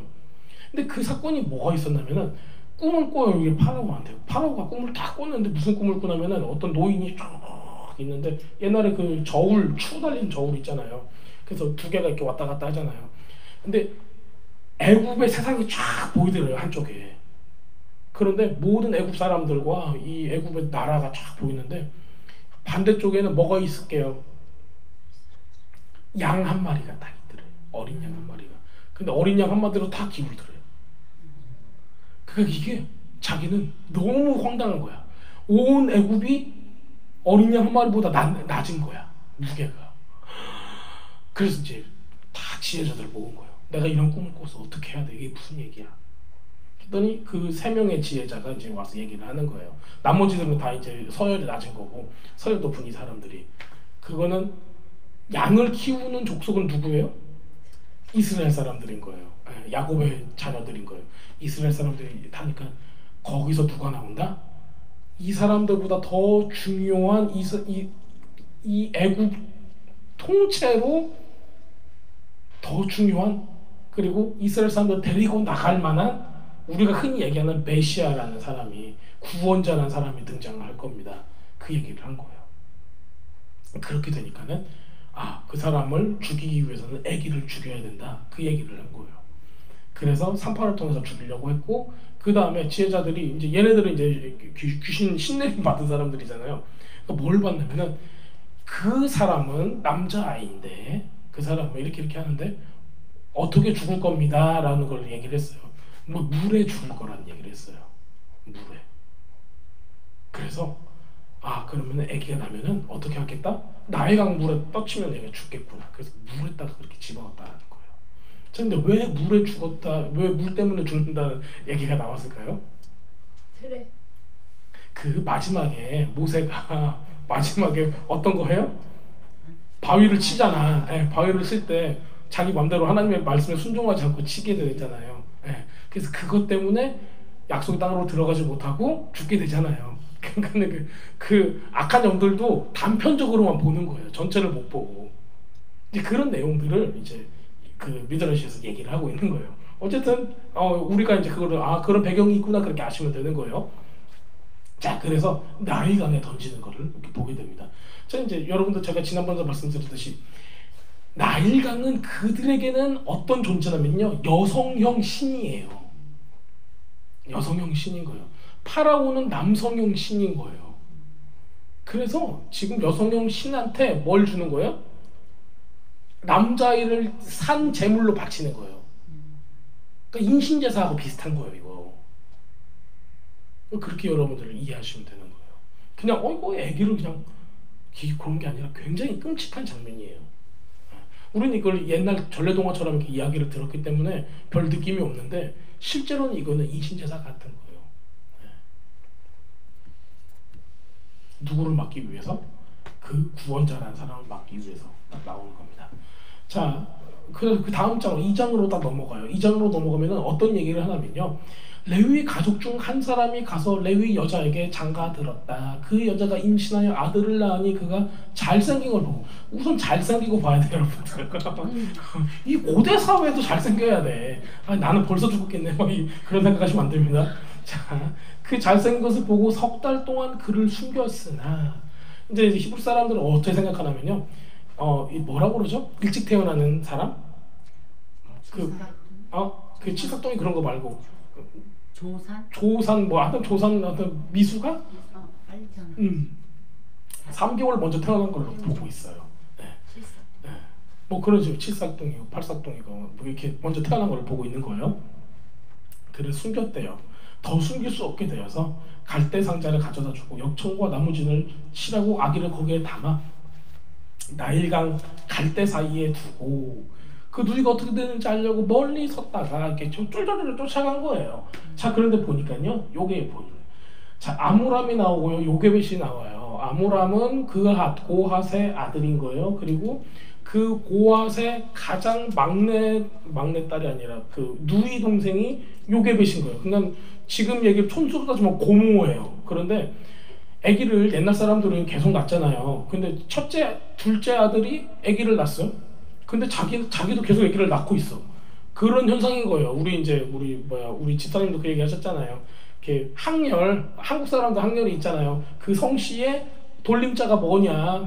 근데 그 사건이 뭐가 있었냐면은 꿈을 꿔요. 이게 파라오한테. 파라오가 꿈을 다 꿨는데 무슨 꿈을 꾸냐면은 어떤 노인이 쫙 있는데 옛날에 그 저울, 추 달린 저울 있잖아요. 그래서 두 개가 이렇게 왔다 갔다 하잖아요. 근데 애굽의 세상이 쫙 보이더래요, 한쪽에. 그런데 모든 애굽 사람들과 이 애굽의 나라가 쫙 보이는데 반대쪽에는 뭐가 있을게요? 양 한 마리가 딱 있더래요. 어린 양 한 마리가. 근데 어린 양 한 마리로 다 기울더래요 그러니까 이게 자기는 너무 황당한 거야. 온 애굽이 어린 양 한 마리보다 낮은 거야. 무게가. 그래서 이제 다 지혜자들 모은 거예요. 내가 이런 꿈을 꿔서 어떻게 해야 돼? 이게 무슨 얘기야? 했더니 그 세 명의 지혜자가 이제 와서 얘기를 하는 거예요. 나머지들은 다 이제 서열이 낮은 거고 서열 높은 이 사람들이 그거는 양을 키우는 족속은 누구예요? 이스라엘 사람들인 거예요. 야곱의 자녀들인 거예요. 이스라엘 사람들이 하니까 거기서 누가 나온다? 이 사람들보다 더 중요한 이 애굽 통째로 더 중요한 그리고 이스라엘 사람들 데리고 나갈 만한 우리가 흔히 얘기하는 메시아라는 사람이 구원자라는 사람이 등장을 할 겁니다. 그 얘기를 한 거예요. 그렇게 되니까는 그 사람을 죽이기 위해서는 아기를 죽여야 된다. 그 얘기를 한 거예요. 그래서 산파를 통해서 죽이려고 했고 그 다음에 지혜자들이 이제 얘네들은 이제 귀신 신내림 받은 사람들이잖아요. 그러니까 뭘 봤냐면은 그 사람은 남자아이인데 그 사람은 이렇게 하는데 어떻게 죽을 겁니다 라는 걸 얘기를 했어요. 뭐 물에 죽을 거라는 얘기를 했어요. 물에. 그래서 그러면 아기가 나면은 어떻게 하겠다? 나일강 물에 떠치면 얘가 죽겠구나. 그래서 물에다가 그렇게 집어넣었다는 거예요. 근데 왜 물에 죽었다, 왜 물 때문에 죽는다는 얘기가 나왔을까요? 그래. 그 마지막에 모세가 마지막에 어떤 거 해요? 바위를 치잖아. 바위를 칠 때 자기 맘대로 하나님의 말씀에 순종하지 않고 치게 되잖아요. 그래서 그것 때문에 약속의 땅으로 들어가지 못하고 죽게 되잖아요. 그러니까 그 악한 영들도 단편적으로만 보는 거예요. 전체를 못 보고. 이제 그런 내용들을 이제 그 미드러시에서 얘기를 하고 있는 거예요. 어쨌든 우리가 이제 그거를 그런 배경이 있구나 그렇게 아시면 되는 거예요. 자, 그래서 나일강에 던지는 거를 이렇게 보게 됩니다. 자, 이제 여러분들 제가 지난번에 말씀드렸듯이 나일강은 그들에게는 어떤 존재냐면요, 여성형 신이에요. 여성형 신인 거예요. 파라오는 남성형 신인 거예요. 그래서 지금 여성형 신한테 뭘 주는 거예요? 남자아이를 산 제물로 바치는 거예요. 그러니까 인신제사하고 비슷한 거예요, 이거. 그렇게 여러분들 이해하시면 되는 거예요. 그냥 이거 애기를 그냥 그런 게 아니라 굉장히 끔찍한 장면이에요. 우리는 이걸 옛날 전래동화처럼 이렇게 이야기를 들었기 때문에 별 느낌이 없는데 실제로는 이거는 인신제사 같은 거예요. 누구를 막기 위해서? 그 구원자라는 사람을 막기 위해서 딱 나오는 겁니다. 자, 그 다음 장 2장으로 딱 넘어가요. 2장으로 넘어가면 어떤 얘기를 하냐면요, 레위 가족 중 한 사람이 가서 레위 여자에게 장가들었다. 그 여자가 임신하여 아들을 낳으니 그가 잘생긴 걸 보고, 우선 잘생기고 봐야 돼요, 여러분들. 이 고대 사회도 잘생겨야 돼. 나는 벌써 죽었겠네, 그런 생각하시면 안 됩니다. 자, 그 잘생긴 것을 보고 석 달 동안 그를 숨겼으나, 이제 히브리 사람들은 어떻게 생각하냐면요, 이 뭐라고 그러죠? 일찍 태어나는 사람? 그 치석동이 그런 거 말고 조산 하여튼 조산 어떤 미수가 3개월 먼저 태어난 걸로 보고 있어요. 뭐 그런 식으로 칠삭동이고 팔삭동이고 뭐 이렇게 먼저 태어난 걸 보고 있는 거예요. 그를 숨겼대요. 더 숨길 수 없게 되어서 갈대 상자를 가져다 주고 역청과 나무진을 칠하고 아기를 거기에 담아 나일강 갈대 사이에 두고 그 누이가 어떻게 되는지 알려고 멀리 섰다가 이렇게 쫄쫄이를 쫓아간 거예요. 자, 그런데 보니까요, 요게 보여요. 자, 아므람이 나오고요, 요게벳이 나와요. 아므람은 그 고핫의 아들인 거예요. 그리고 그 고핫의 가장 막내딸이 아니라 그 누이 동생이 요게벳인 거예요. 그러니까 지금 얘기를 촌수로 따지면 고모예요. 그런데 아기를 옛날 사람들은 계속 낳잖아요. 근데 첫째, 둘째 아들이 아기를 낳았어요. 근데 자기도 계속 아기를 낳고 있어. 그런 현상인 거예요. 우리 집사님도 그 얘기 하셨잖아요. 이렇게 항렬, 한국 사람도 항렬이 있잖아요. 그 성씨의 돌림자가 뭐냐,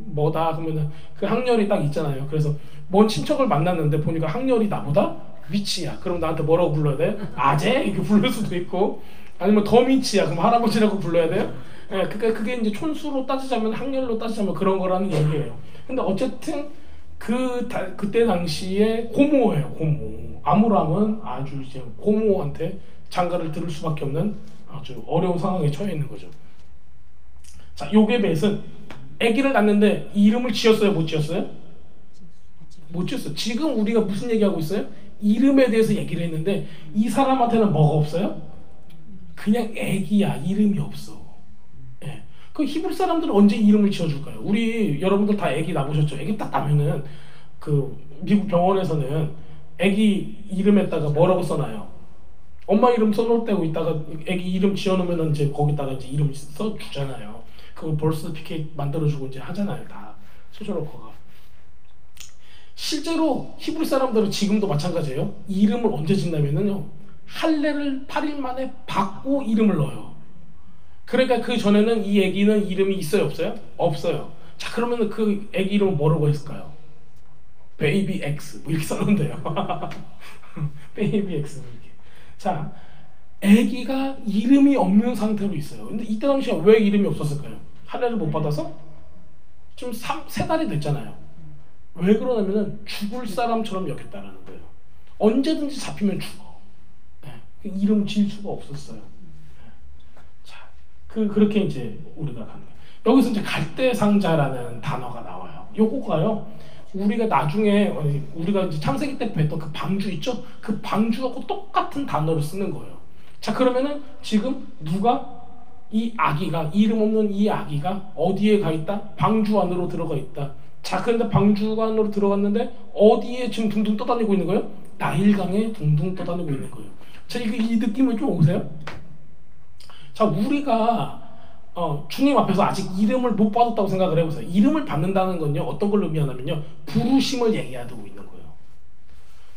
뭐다 그러면은 그 항렬이 딱 있잖아요. 그래서 먼 친척을 만났는데 보니까 항렬이 나보다 미치야. 그럼 나한테 뭐라고 불러야 돼? 아재? 이렇게 부를 수도 있고, 아니면 더 미치야. 그럼 할아버지라고 불러야 돼요? 예, 그러니까 그게 이제 촌수로 따지자면, 학렬로 따지자면 그런 거라는 얘기예요. 근데 어쨌든 그때 당시에 고모예요. 고모. 아무람은 아주 이제 고모한테 장가를 들을 수밖에 없는 아주 어려운 상황에 처해 있는 거죠. 자, 요게벳은 아기를 낳는데 이름을 지었어요? 못 지었어요? 못 지었어요. 지금 우리가 무슨 얘기하고 있어요? 이름에 대해서 얘기를 했는데 이 사람한테는 뭐가 없어요? 그냥 아기야. 이름이 없어. 예. 그 히브리 사람들은 언제 이름을 지어줄까요? 우리 여러분들 다 아기 낳으셨죠? 아기 딱 낳으면은 그 미국 병원에서는 아기 이름에다가 뭐라고 써놔요? 엄마 이름 써놓을 때고 있다가 아기 이름 지어놓으면 이제 거기다가 이제 이름 써주잖아요. 그거 벌스피케이트 만들어주고 이제 하잖아요. 다 소셜워커가. 실제로 히브리 사람들은 지금도 마찬가지예요. 이름을 언제 짓냐면요, 할례를 8일 만에 받고 이름을 넣어요. 그러니까 그 전에는 이 아기는 이름이 있어요, 없어요? 없어요. 자, 그러면 그 아기 이름은 뭐라고 했을까요? 베이비 X 뭐 이렇게 썼는데요. 베이비 X 이렇게. 자, 아기가 이름이 없는 상태로 있어요. 근데 이때 당시에 왜 이름이 없었을까요? 할례를 못 받아서? 지금 3달이 됐잖아요. 왜 그러냐면은 죽을 사람처럼 여겼다라는 거예요. 언제든지 잡히면 죽어. 네. 이름 지을 수가 없었어요. 네. 자, 그렇게 이제 우리가 가는 거예요. 여기서 이제 갈대상자라는 단어가 나와요. 요거가요, 우리가 나중에 우리가 이제 창세기 때 뵀던 그 방주 있죠? 그 방주하고 똑같은 단어를 쓰는 거예요. 자, 그러면은 지금 누가 이 아기가, 이름 없는 이 아기가 어디에 가 있다? 방주 안으로 들어가 있다. 자, 그런데 방주 안으로 들어갔는데 어디에 지금 둥둥 떠다니고 있는 거예요? 나일강에 둥둥 떠다니고 있는 거예요. 자, 이 느낌을 좀 오세요? 자, 우리가 주님 앞에서 아직 이름을 못 받았다고 생각을 해보세요. 이름을 받는다는 건요, 어떤 걸 의미하냐면요, 부르심을 얘기하고 있는 거예요.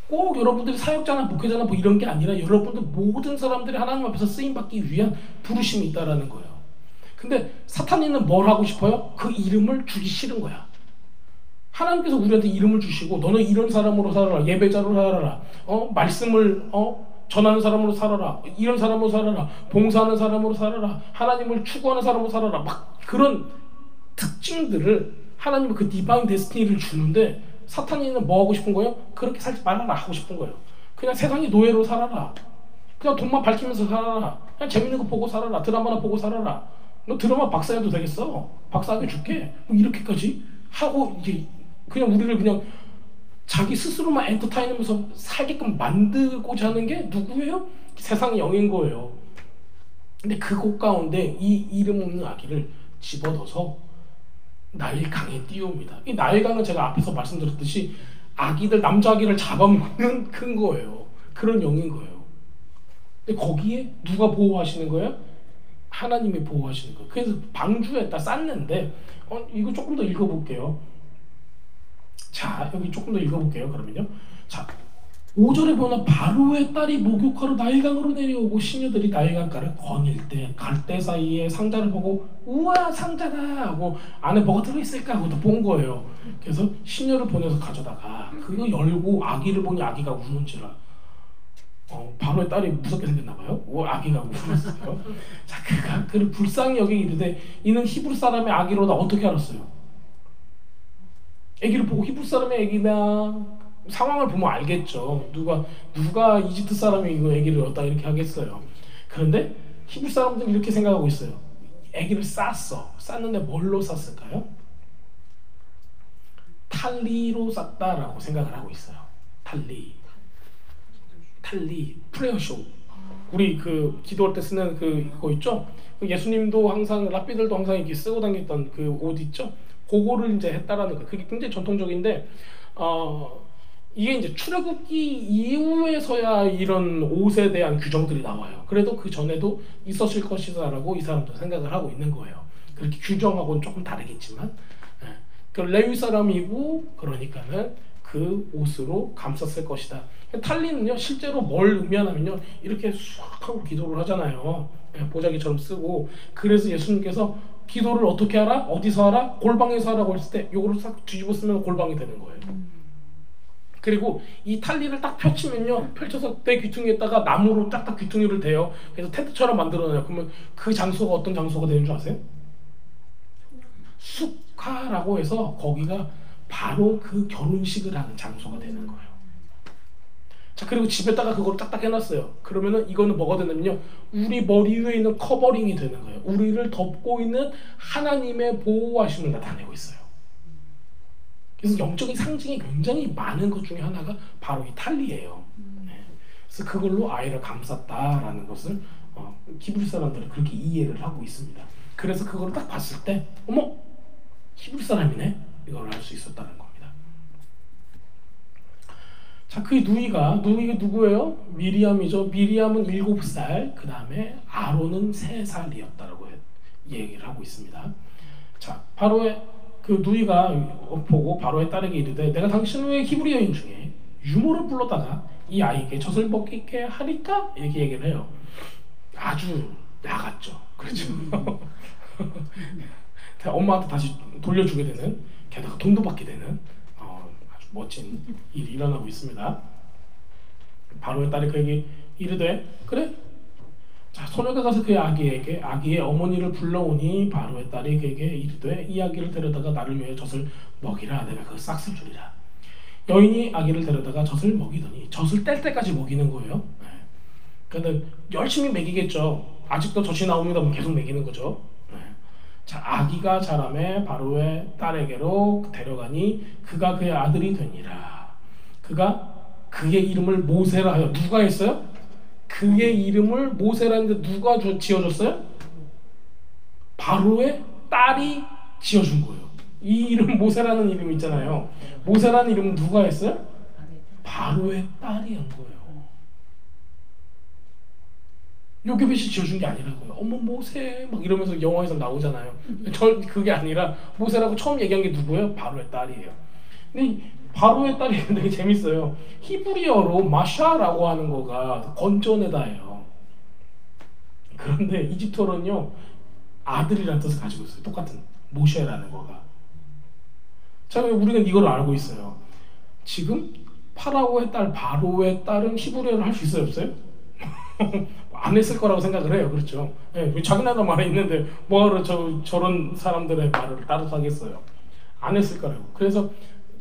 꼭 여러분들이 사역자나 목회자나 뭐 이런 게 아니라 여러분들 모든 사람들이 하나님 앞에서 쓰임받기 위한 부르심이 있다라는 거예요. 근데 사탄이는 뭘 하고 싶어요? 그 이름을 주기 싫은 거야. 하나님께서 우리한테 이름을 주시고 너는 이런 사람으로 살아라, 예배자로 살아라, 말씀을 전하는 사람으로 살아라, 이런 사람으로 살아라, 봉사하는 사람으로 살아라, 하나님을 추구하는 사람으로 살아라, 막 그런 특징들을 하나님의 그 디바인 데스티니를 주는데 사탄이는 뭐 하고 싶은 거예요? 그렇게 살지 말아라 하고 싶은 거예요. 그냥 세상의 노예로 살아라, 그냥 돈만 밝히면서 살아라, 그냥 재밌는 거 보고 살아라, 드라마나 보고 살아라, 너 드라마 박사해도 되겠어, 박사하게 줄게, 뭐 이렇게까지 하고 이제 그냥 우리를 그냥 자기 스스로만 엔터테인하면서 살게끔 만들고자 하는 게 누구예요? 세상의 영인 거예요. 근데 그곳 가운데 이 이름 없는 아기를 집어넣어서 나일강에 띄웁니다. 이 나일강은 제가 앞에서 말씀드렸듯이 아기들, 남자 아기를 잡아먹는 큰 거예요. 그런 영인 거예요. 근데 거기에 누가 보호하시는 거예요? 하나님이 보호하시는 거예요. 그래서 방주에다 쌌는데 이거 조금 더 읽어볼게요. 자, 여기 조금 더 읽어볼게요. 그러면요, 자, 5절에 보면 바로의 딸이 목욕하러 나일강으로 내려오고 시녀들이 나일강가를 거닐 때 갈대 사이에 상자를 보고 우와 상자다 하고 안에 뭐가 들어있을까 하고 본 거예요. 그래서 시녀를 보내서 가져다가 그거 열고 아기를 보니 아기가 우는지라 바로의 딸이 무섭게 생겼나 봐요. 아기가 울었어요. 자, 그가 그를 불쌍히 여기게 이르되 이는 히브리 사람의 아기로다. 어떻게 알았어요? 아기를 보고 히브리 사람의 아기다 상황을 보면 알겠죠. 누가 이집트 사람이 이거 아기를 얻다 이렇게 하겠어요. 그런데 히브리 사람들은 이렇게 생각하고 있어요. 아기를 쌌는데 뭘로 쌌을까요? 탈리로 쌌다라고 생각을 하고 있어요. 탈리 프레어쇼. 우리 그 기도할 때 쓰는 그거 있죠? 예수님도 항상, 랍비들도 항상 이렇게 쓰고 다녔던 그 옷 있죠? 그거를 이제 했다라는 거. 그게 굉장히 전통적인데 이게 이제 출애굽기 이후에서야 이런 옷에 대한 규정들이 나와요. 그래도 그 전에도 있었을 것이다라고 이 사람도 생각을 하고 있는 거예요. 그렇게 규정하고는 조금 다르겠지만, 그 레위 사람이고 그러니까는 그 옷으로 감쌌을 것이다. 탈리는요, 실제로 뭘 의미하냐면요, 이렇게 쑥 하고 기도를 하잖아요. 보자기처럼 쓰고. 그래서 예수님께서 기도를 어떻게 하라? 어디서 하라? 골방에서 하라고 했을 때 요거를 싹 뒤집어 쓰면 골방이 되는 거예요. 그리고 이 탈리를 딱 펼치면요, 펼쳐서 내 귀퉁이에다가 나무로 딱딱 귀퉁이를 대요. 그래서 텐트처럼 만들어놔요. 그러면 그 장소가 어떤 장소가 되는 줄 아세요? 숙화라고 해서 거기가 바로 그 결혼식을 하는 장소가 되는 거예요. 자, 그리고 집에다가 그걸 딱딱 해놨어요. 그러면은 이거는 뭐가 되냐면요, 우리 머리 위에 있는 커버링이 되는 거예요. 우리를 덮고 있는 하나님의 보호하심을 나타내고 있어요. 그래서 영적인 상징이 굉장히 많은 것 중에 하나가 바로 이 탈리예요. 네. 그래서 그걸로 아이를 감쌌다라는 것을 히브리 사람들은 그렇게 이해를 하고 있습니다. 그래서 그걸 딱 봤을 때 어머, 히브리 사람이네, 이걸 알 수 있었다는 겁니다. 자, 그 누이가 누구예요? 미리암이죠. 미리암은 7살, 그 다음에 아론은 3살이었다라고 얘기를 하고 있습니다. 자, 바로의 그 누이가 보고 바로의 딸에게 이르되 내가 당신 후에 히브리 여인 중에 유모를 불러다가 이 아이에게 젖을 먹게 하리까? 이렇게 얘기를 해요. 아주 나갔죠. 그렇죠. 엄마한테 다시 돌려주게 되는, 게다가 돈도 받게 되는 아주 멋진 일이 일어나고 있습니다. 바로의 딸이 그에게 이르되 그래? 자, 소녀가 가서 그의 아기의 어머니를 불러오니 바로의 딸이 그에게 이르되 이 아기를 데려다가 나를 위해 젖을 먹이라. 내가 그 싹쓸 주리라. 여인이 아기를 데려다가 젖을 먹이더니 젖을 뗄 때까지 먹이는 거예요. 네. 그러니까 열심히 먹이겠죠. 아직도 젖이 나옵니다. 그럼 계속 먹이는 거죠. 네. 자, 아기가 자라매 바로의 딸에게로 데려가니 그가 그의 아들이 되니라. 그가 그의 이름을 모세라 하여. 누가 했어요? 그의 이름을 모세라는데 누가 지어줬어요? 바로의 딸이 지어준 거예요. 이 이름 모세라는 이름 있잖아요. 모세라는 이름은 누가 했어요? 바로의 딸이 한 거예요. 요게벳이 지어준 게 아니라고요. 어머 모세 막 이러면서 영화에서 나오잖아요. 그게 아니라 모세라고 처음 얘기한 게 누구예요? 바로의 딸이에요. 근데 바로의 딸이 되게 재밌어요. 히브리어로 마샤라고 하는 거가 건져내다예요. 그런데 이집트어로는요, 아들이라는 뜻을 가지고 있어요. 똑같은 모셰라는 거가. 자, 우리는 이걸 알고 있어요. 지금 파라오의 딸 바로의 딸은 히브리어를 할 수 있어요, 없어요? 안 했을 거라고 생각을 해요. 그렇죠? 네, 자기 나라 말에 있는데 뭐하러 저런 사람들의 말을 따라서 하겠어요? 안 했을 거라고. 그래서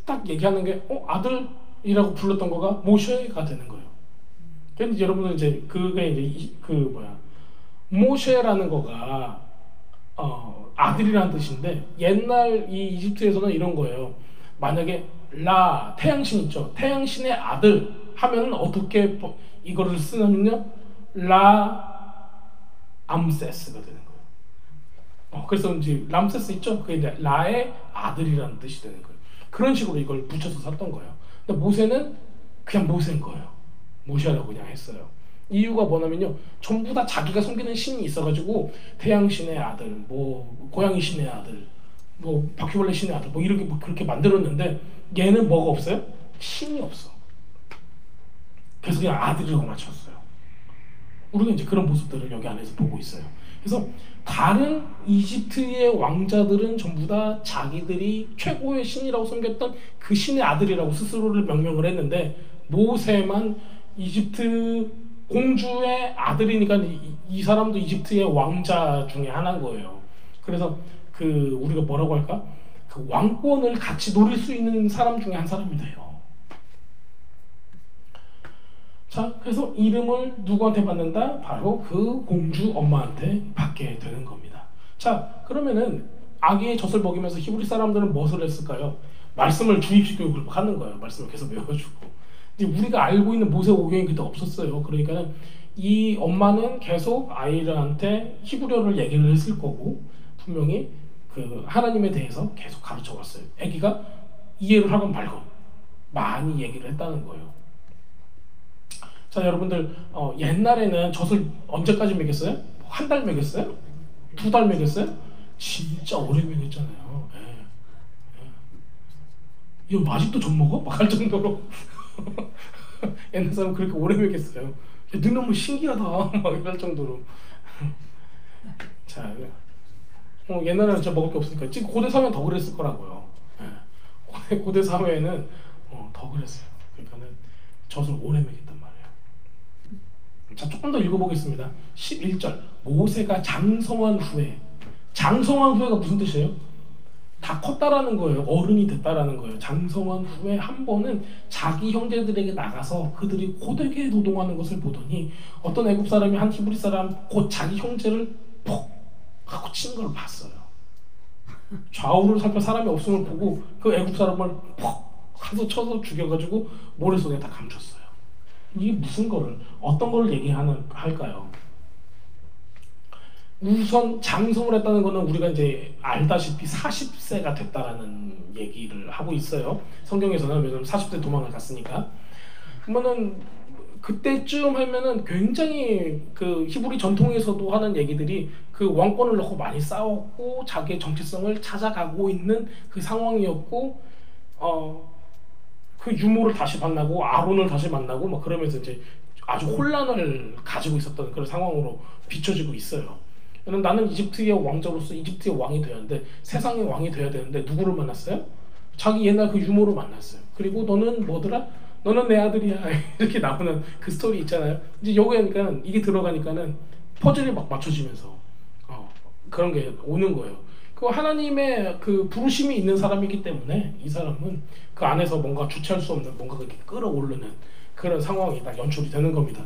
딱 얘기하는 게 아들이라고 불렀던 거가 모셰가 되는 거예요. 그런데 여러분은 이제 그게 이제 모셰라는 거가 아들이라는 뜻인데, 옛날 이 이집트에서는 이런 거예요. 만약에 라 태양신 있죠. 태양신의 아들 하면은 어떻게 이거를 쓰냐면요, 라 암세스가 되는 거예요. 그래서 이제 람세스 있죠. 그게 이제 라의 아들이라는 뜻이 되는 거예요. 그런 식으로 이걸 붙여서 샀던 거예요. 근데 모세는 그냥 모세인 거예요. 모세라고 그냥 했어요. 이유가 뭐냐면요, 전부 다 자기가 섬기는 신이 있어가지고 태양신의 아들, 뭐 고양이 신의 아들, 뭐 바퀴벌레 신의 아들, 뭐 이렇게 뭐 그렇게 만들었는데 얘는 뭐가 없어요? 신이 없어. 그래서 그냥 아들이라고 맞췄어요. 우리는 이제 그런 모습들을 여기 안에서 보고 있어요. 그래서 다른 이집트의 왕자들은 전부 다 자기들이 최고의 신이라고 섬겼던 그 신의 아들이라고 스스로를 명명을 했는데, 모세만 이집트 공주의 아들이니까 이 사람도 이집트의 왕자 중에 하나인 거예요. 그래서 그 우리가 뭐라고 할까? 그 왕권을 같이 노릴 수 있는 사람 중에 한 사람이 돼요. 자, 그래서 이름을 누구한테 받는다? 바로 그 공주 엄마한테 받게 되는 겁니다. 자, 그러면은 아기의 젖을 먹이면서 히브리 사람들은 무엇을 했을까요? 말씀을 주입식 교육을 하는 거예요. 말씀을 계속 외워주고. 근데 우리가 알고 있는 모세 오경이 그때 없었어요. 그러니까 이 엄마는 계속 아이들한테 히브리어를 얘기를 했을 거고, 분명히 그 하나님에 대해서 계속 가르쳐 왔어요. 아기가 이해를 하건 말건 많이 얘기를 했다는 거예요. 자, 여러분들 옛날에는 젖을 언제까지 먹였어요? 한 달 먹였어요? 2달 먹였어요? 진짜 오래 먹였잖아요. 예. 예. 이거 아직도 젖 먹어? 막 할 정도로 옛날 사람 그렇게 오래 먹였어요. 너무 신기하다 막 이럴 정도로. 자, 옛날에는 진짜 먹을 게 없으니까 지금 고대 사회는 더 그랬을 거라고요. 예. 고대 사회에는 더 그랬어요. 그러니까는 젖을 오래 먹였단 말이에요. 자, 조금 더 읽어보겠습니다. 11절. 모세가 장성한 후에, 장성한 후에가 무슨 뜻이에요? 다 컸다라는 거예요. 어른이 됐다라는 거예요. 장성한 후에 한 번은 자기 형제들에게 나가서 그들이 고되게 노동하는 것을 보더니 어떤 애굽 사람이 한 히브리 사람 곧 자기 형제를 퍽 하고 치는 걸 봤어요. 좌우를 살펴 사람이 없음을 보고 그 애굽 사람을 퍽 하고 쳐서 죽여가지고 모래 속에 다 감췄어요. 이게 무슨 거를, 어떤 거를 할까요? 우선 장성을 했다는 거는 우리가 이제 알다시피 40세가 됐다라는 얘기를 하고 있어요. 성경에서는. 왜냐면 40세 도망을 갔으니까. 그러면은 그때쯤 하면은 굉장히 그 히브리 전통에서도 하는 얘기들이 그 왕권을 놓고 많이 싸웠고 자기의 정체성을 찾아가고 있는 그 상황이었고, 그 유모를 다시 만나고 아론을 다시 만나고 막 그러면서 이제 아주 혼란을 가지고 있었던 그런 상황으로 비춰지고 있어요. 나는 이집트의 왕자로서 이집트의 왕이 되어야 하는데, 세상의 왕이 되어야 되는데 누구를 만났어요? 자기 옛날 그 유모를 만났어요. 그리고 너는 뭐더라? 너는 내 아들이야. 이렇게 나오는 그 스토리 있잖아요. 이제 여기에 그러니까 이게 들어가니까는 퍼즐이 막 맞춰지면서 그런 게 오는 거예요. 그 하나님의 그 부르심이 있는 사람이기 때문에 이 사람은 그 안에서 뭔가 주체할 수 없는 뭔가 그렇게 끌어오르는 그런 상황이 딱 연출이 되는 겁니다.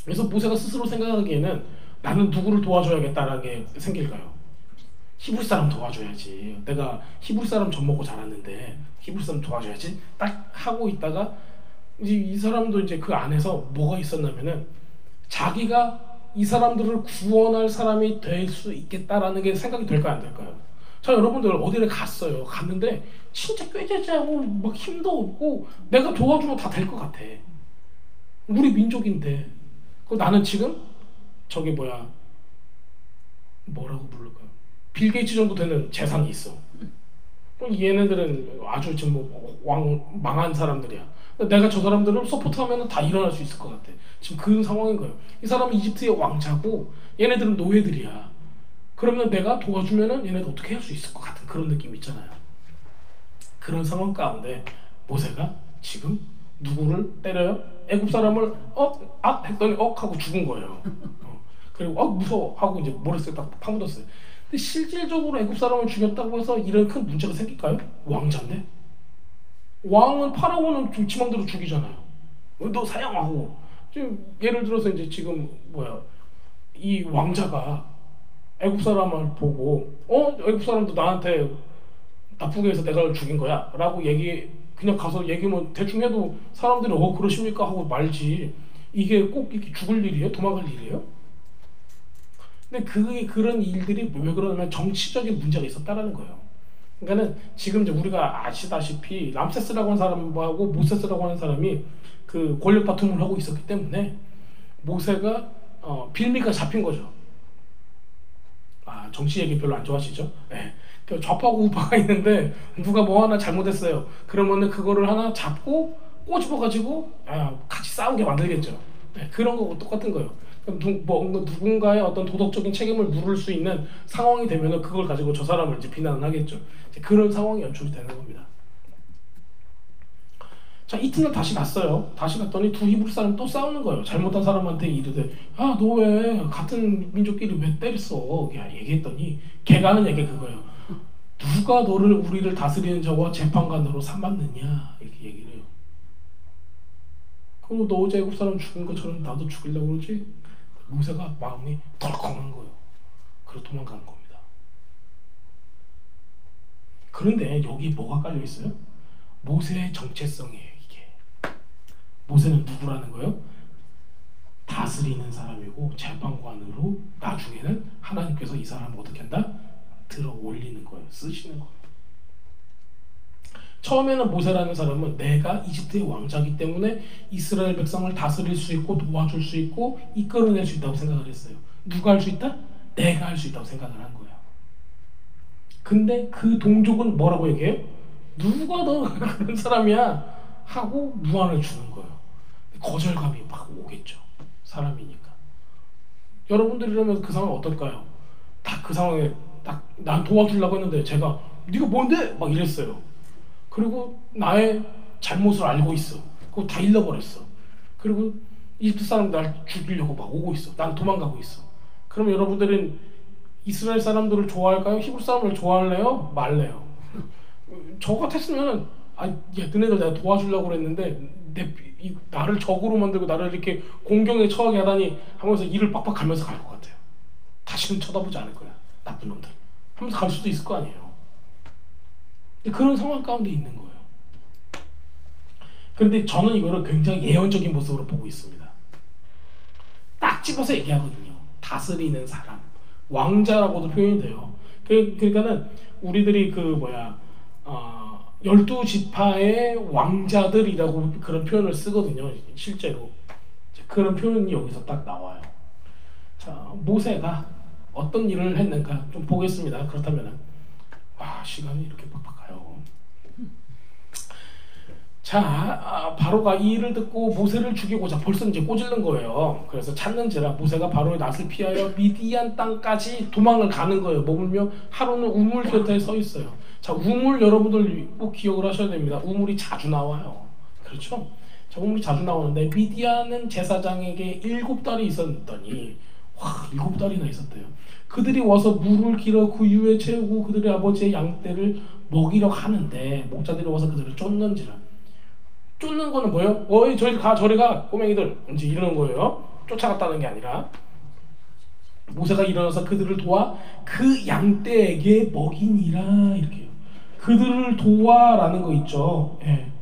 그래서 모세가 스스로 생각하기에는 나는 누구를 도와줘야겠다라는 게 생길까요? 히브리 사람 도와줘야지. 내가 히브리 사람 젖 먹고 자랐는데 히브리 사람 도와줘야지. 딱 하고 있다가 이제 이 사람도 이제 그 안에서 뭐가 있었냐면은 자기가 이 사람들을 구원할 사람이 될 수 있겠다라는 게 생각이 될까요, 안 될까요? 자, 여러분들 어디를 갔어요. 갔는데 진짜 꾀죄죄하고 막 힘도 없고 내가 도와주면 다 될 것 같아. 우리 민족인데. 나는 지금 저기 뭐라고 부를까요? 빌 게이츠 정도 되는 재산이 있어. 얘네들은 아주 지금 망한 사람들이야. 내가 저 사람들을 서포트하면 다 일어날 수 있을 것 같아. 지금 그런 상황인 거예요. 이 사람은 이집트의 왕자고 얘네들은 노예들이야. 그러면 내가 도와주면은 얘네들 어떻게 할 수 있을 것 같은 그런 느낌 있잖아요. 그런 상황 가운데 모세가 지금 누구를 때려요? 애굽 사람을 했더니 하고 죽은 거예요. 그리고 무서워 하고 이제 모래속에 딱 파묻었어요. 근데 실질적으로 애굽 사람을 죽였다고 해서 이런 큰 문제가 생길까요? 왕자인데? 왕은 파라오는 지 맘대로 죽이잖아요. 너 사형하고. 지금 예를 들어서 이제 지금 이 왕자가 애굽 사람을 보고 애굽 사람도 나한테 나쁘게 해서 내가 죽인 거야 라고 그냥 가서 얘기하면 대충 해도 사람들이 그러십니까 하고 말지. 이게 꼭 이렇게 죽을 일이에요? 도망갈 일이에요? 근데 그런 일들이 왜 그러냐면 정치적인 문제가 있었다라는 거예요. 그러니까는 지금 이제 우리가 아시다시피 람세스라고 하는 사람하고 모세스라고 하는 사람이 그 권력 다툼을 하고 있었기 때문에 모세가 빌미가 잡힌 거죠. 정치 얘기 별로 안 좋아하시죠? 네. 좌파고 우파가 있는데 누가 뭐 하나 잘못했어요. 그러면은 그거를 하나 잡고 꼬집어가지고 같이 싸우게 만들겠죠. 네. 그런 거고 똑같은 거예요. 누군가의 어떤 도덕적인 책임을 물을 수 있는 상황이 되면은 그걸 가지고 저 사람을 이제 비난을 하겠죠. 이제 그런 상황이 연출이 되는 겁니다. 자, 이튿날 다시 갔어요. 다시 갔더니 두 히브리 사람 또 싸우는 거예요. 잘못한 사람한테 이르되 너 왜 같은 민족끼리 왜 때렸어? 얘기했더니 걔가 하는 얘기 그거예요. 누가 우리를 다스리는 자와 재판관으로 삼았느냐 이렇게 얘기를 해요. 그럼 너 어제 애굽 사람 죽은 것처럼 나도 죽이려고 그러지? 모세가 마음이 덜컹한 거예요. 그래서 도망가는 겁니다. 그런데 여기 뭐가 깔려 있어요? 모세의 정체성이에요. 이게 모세는 누구라는 거예요? 다스리는 사람이고 재판관으로 나중에는 하나님께서 이 사람을 어떻게 한다? 들어 올리는 거예요. 쓰시는 거예요. 처음에는 모세라는 사람은 내가 이집트의 왕자이기 때문에 이스라엘 백성을 다스릴 수 있고 도와줄 수 있고 이끌어낼 수 있다고 생각을 했어요. 누가 할 수 있다? 내가 할 수 있다고 생각을 한 거예요. 근데 그 동족은 뭐라고 얘기해요? 누가 너 그런 사람이야? 하고 무안을 주는 거예요. 거절감이 막 오겠죠. 사람이니까. 여러분들이라면 그 상황 어떨까요? 딱 그 상황에 난 도와주려고 했는데 제가 네가 뭔데? 막 이랬어요. 그리고 나의 잘못을 알고 있어. 그거 다 잃어버렸어. 그리고 이집트 사람 날 죽이려고 막 오고 있어. 난 도망가고 있어. 그럼 여러분들은 이스라엘 사람들을 좋아할까요? 히브리 사람을 좋아할래요? 말래요? 저 같았으면 야, 너네들 내가 도와주려고 그랬는데 나를 적으로 만들고 나를 이렇게 공경에 처하게 하다니 하면서 이를 빡빡 갈면서 갈 것 같아요. 다시는 쳐다보지 않을 거야. 나쁜 놈들. 하면서 갈 수도 있을 거 아니에요. 그런 상황 가운데 있는 거예요. 그런데 저는 이거를 굉장히 예언적인 모습으로 보고 있습니다. 딱 집어서 얘기하거든요. 다스리는 사람, 왕자라고도 표현이 돼요. 그러니까는 우리들이 12지파의 왕자들이라고 그런 표현을 쓰거든요. 실제로 그런 표현이 여기서 딱 나와요. 자, 모세가 어떤 일을 했는가 좀 보겠습니다. 그렇다면은 시간이 이렇게 빡빡 가요. 자, 바로가 이 일을 듣고 모세를 죽이고자 벌써 이제 꼬질른 거예요. 그래서 찾는지라 모세가 바로의 낯을 피하여 미디안 땅까지 도망을 가는 거예요. 머물며 하루는 우물 곁에 서 있어요. 자, 우물 여러분들 꼭 기억을 하셔야 됩니다. 우물이 자주 나와요. 그렇죠? 자, 우물이 자주 나오는데 미디안은 제사장에게 7달이 있었더니 7달이나 있었대요. 그들이 와서 물을 길어 그 위에 채우고 그들의 아버지의 양떼를 먹이려 하는데 목자들이 와서 그들을 쫓는지라. 쫓는 거는 뭐예요? 어이 저리 가 꼬맹이들 이제 이러는 거예요. 쫓아갔다는 게 아니라 모세가 일어나서 그들을 도와 그 양떼에게 먹이니라 이렇게요. 그들을 도와라는 거 있죠. 예.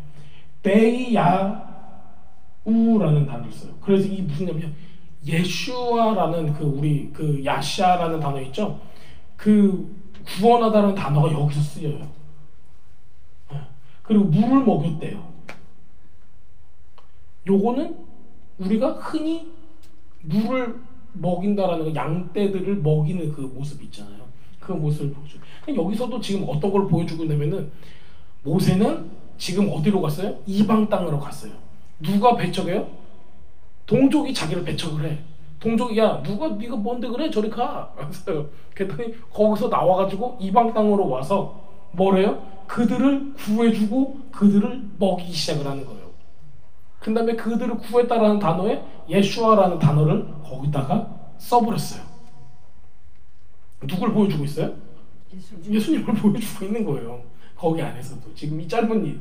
베이야우라는 단어를 써요. 그래서 이게 무슨 냐면 예슈아라는 우리 야샤라는 단어 있죠. 구원하다는 단어가 여기서 쓰여요. 예. 그리고 물을 먹였대요. 요거는 우리가 흔히 물을 먹인다라는 거, 양떼들을 먹이는 그 모습 있잖아요. 그 모습을 보여줘. 여기서도 지금 어떤 걸 보여주고 있냐면은 모세는 지금 어디로 갔어요? 이방 땅으로 갔어요. 누가 배척해요? 동족이 자기를 배척을 해. 동족이 네가 뭔데 그래? 저리 가. 그랬더니 거기서 나와가지고 이방 땅으로 와서 뭐래요? 그들을 구해주고 그들을 먹이기 시작을 하는 거예요. 그 다음에 그들을 구했다라는 단어에 예슈아라는 단어를 거기다가 써버렸어요. 누굴 보여주고 있어요? 예수님을 보여주고 있는 거예요. 거기 안에서도 지금 이 짧은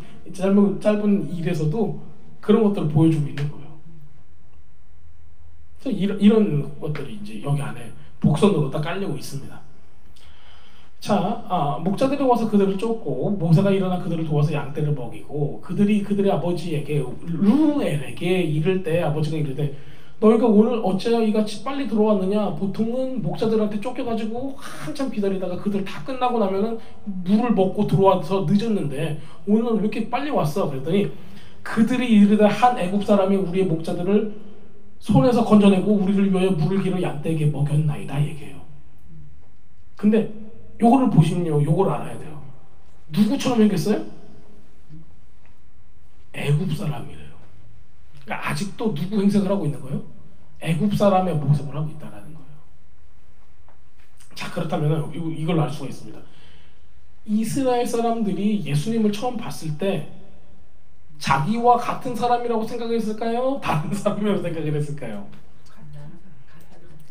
일에서도 그런 것들을 보여주고 있는 거예요. 그래서 이런 것들이 이제 여기 안에 복선으로 딱 깔리고 있습니다. 자, 목자들이 와서 그들을 쫓고 모세가 일어나 그들을 도와서 양떼를 먹이고 그들이 그들의 아버지에게 루엘에게 이를 때 아버지가 이르되 너희가 오늘 어찌하여 이같이 빨리 들어왔느냐. 보통은 목자들한테 쫓겨가지고 한참 기다리다가 그들 다 끝나고 나면은 물을 먹고 들어와서 늦었는데 오늘은 왜 이렇게 빨리 왔어? 그랬더니 그들이 이르되 한 애굽 사람이 우리의 목자들을 손에서 건져내고 우리를 위하여 물을 길어 양떼에게 먹였나이다 얘기해요. 근데 요거를 보시면요, 요걸 알아야 돼요. 누구처럼 생겼어요? 애굽 사람이래요. 그러니까 아직도 누구 행색을 하고 있는 거예요? 애굽 사람의 모습을 하고 있다는 거예요. 자, 그렇다면 이걸 알 수가 있습니다. 이스라엘 사람들이 예수님을 처음 봤을 때 자기와 같은 사람이라고 생각했을까요? 다른 사람이라고 생각을 했을까요?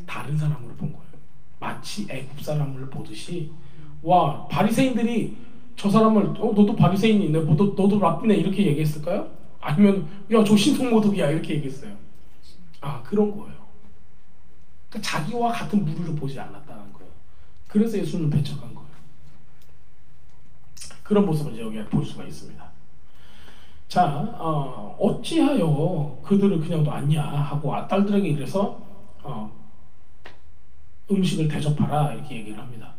다른 사람으로 본 거예요. 마치 애굽 사람을 보듯이 바리새인들이 저 사람을 너도 바리새인이네, 너도 랍비네 이렇게 얘기했을까요? 아니면 저 신성모독이야 이렇게 얘기했어요. 그런 거예요. 그러니까 자기와 같은 무리를 보지 않았다는 거예요. 그래서 예수님을 배척한 거예요. 그런 모습을 이제 여기 볼 수가 있습니다. 자, 어찌하여 그들을 그냥 놨냐 하고 딸들에게 이래서 음식을 대접하라 이렇게 얘기를 합니다.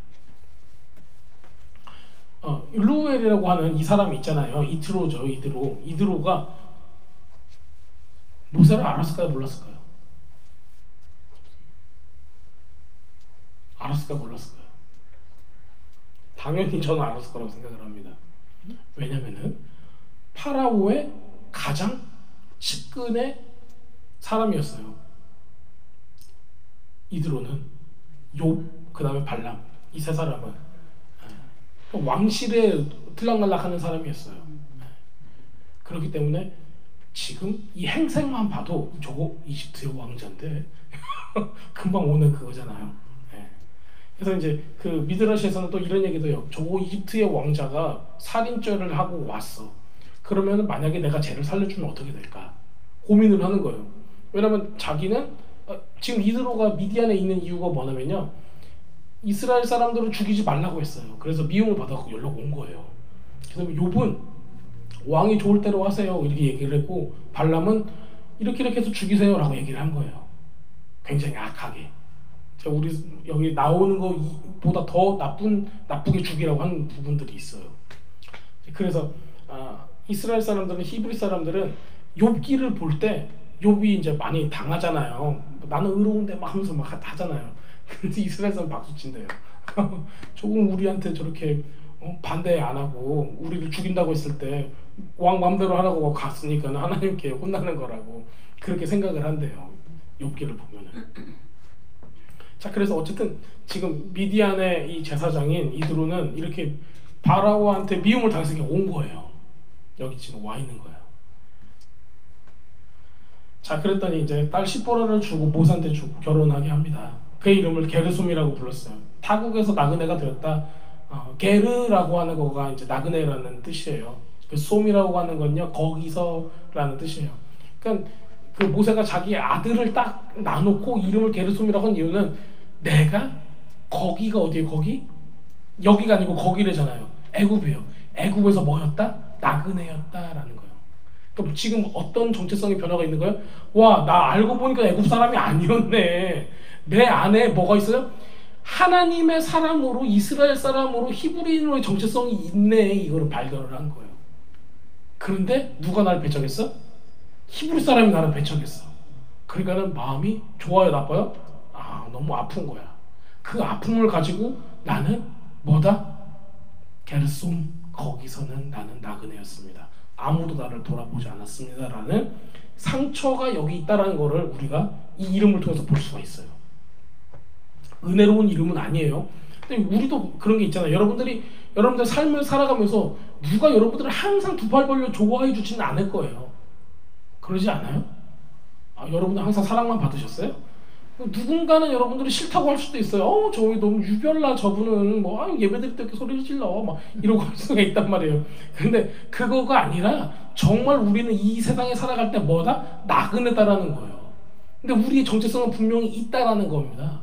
루엘이라고 하는 이 사람이 있잖아요. 이드로죠. 이드로가 모세를 알았을까요? 몰랐을까요? 알았을까요? 몰랐을까요? 당연히 저는 알았을 거라고 생각을 합니다. 왜냐면은 파라오의 가장 측근의 사람이었어요. 이드로는 욥, 그 다음에 발람, 이 세 사람은 왕실에 들락날락하는 사람이었어요. 그렇기 때문에 지금 이 행색만 봐도 저거 이집트의 왕자인데 금방 오는 그거잖아요. 예. 그래서 이제 그 미드라시에서는 또 이런 얘기도 해요. 저거 이집트의 왕자가 살인죄를 하고 왔어. 그러면 만약에 내가 쟤를 살려주면 어떻게 될까? 고민을 하는 거예요. 왜냐면 자기는 지금 이드로가 미디안에 있는 이유가 뭐냐면요. 이스라엘 사람들을 죽이지 말라고 했어요. 그래서 미움을 받아서 연락 온 거예요. 그래서 욥은 왕이 좋을 대로 하세요 이렇게 얘기를 했고, 발람은 이렇게 해서 죽이세요 라고 얘기를 한 거예요. 굉장히 악하게. 우리 여기 나오는 것보다 더 나쁘게 죽이라고 하는 부분들이 있어요. 그래서 이스라엘 사람들은, 히브리 사람들은 욥기를 볼 때 욥이 이제 많이 당하잖아요. 나는 의로운데 막 하면서 막 하잖아요. 근데 이스라엘 사람 박수 친대요. 조금 우리한테 저렇게 반대 안 하고 우리를 죽인다고 했을 때 왕 마음대로 하라고 갔으니까 하나님께 혼나는 거라고 그렇게 생각을 한대요. 욥기를 보면은. 자, 그래서 어쨌든 지금 미디안의 이 제사장인 이드로는 이렇게 바라오한테 미움을 당해서 온 거예요. 여기 지금 와 있는 거예요. 자, 그랬더니 이제 딸 시보라를 주고 모세한테 주고 결혼하게 합니다. 그의 이름을 게르솜이라고 불렀어요. 타국에서 나그네가 되었다. 게르라고 하는 거가 이제 나그네라는 뜻이에요. 그 솜이라고 하는 건요, 거기서라는 뜻이에요. 그러니까 그 모세가 자기 아들을 딱 나놓고 이름을 게르솜이라고 한 이유는, 내가 거기가 어디에 거기? 여기가 아니고 거기래잖아요. 애굽이에요. 애굽에서 뭐였다? 나그네였다라는 거예요. 그럼 지금 어떤 정체성의 변화가 있는 거예요? 와, 나 알고 보니까 애굽 사람이 아니었네. 내 안에 뭐가 있어요? 하나님의 사람으로, 이스라엘 사람으로, 히브리인으로의 정체성이 있네. 이거를 발견을 한 거예요. 그런데 누가 나를 배척했어? 히브리 사람이 나를 배척했어. 그러니까는 마음이 좋아요, 나빠요? 너무 아픈 거야. 그 아픔을 가지고 나는 뭐다? 게르솜, 거기서는 나는 나그네였습니다. 아무도 나를 돌아보지 않았습니다. 라는 상처가 여기 있다라는 거를 우리가 이 이름을 통해서 볼 수가 있어요. 은혜로운 이름은 아니에요. 근데 우리도 그런 게 있잖아요. 여러분들 삶을 살아가면서 누가 여러분들을 항상 두 팔 벌려 좋아해 주지는 않을 거예요. 그러지 않아요? 여러분들 항상 사랑만 받으셨어요? 누군가는 여러분들이 싫다고 할 수도 있어요. 저기 너무 유별나, 저분은 예배드릴 때 이렇게 소리를 질러 막 이러고 할 수가 있단 말이에요. 근데 그거가 아니라 정말 우리는 이 세상에 살아갈 때 뭐다? 나그네다라는 거예요. 근데 우리의 정체성은 분명히 있다라는 겁니다.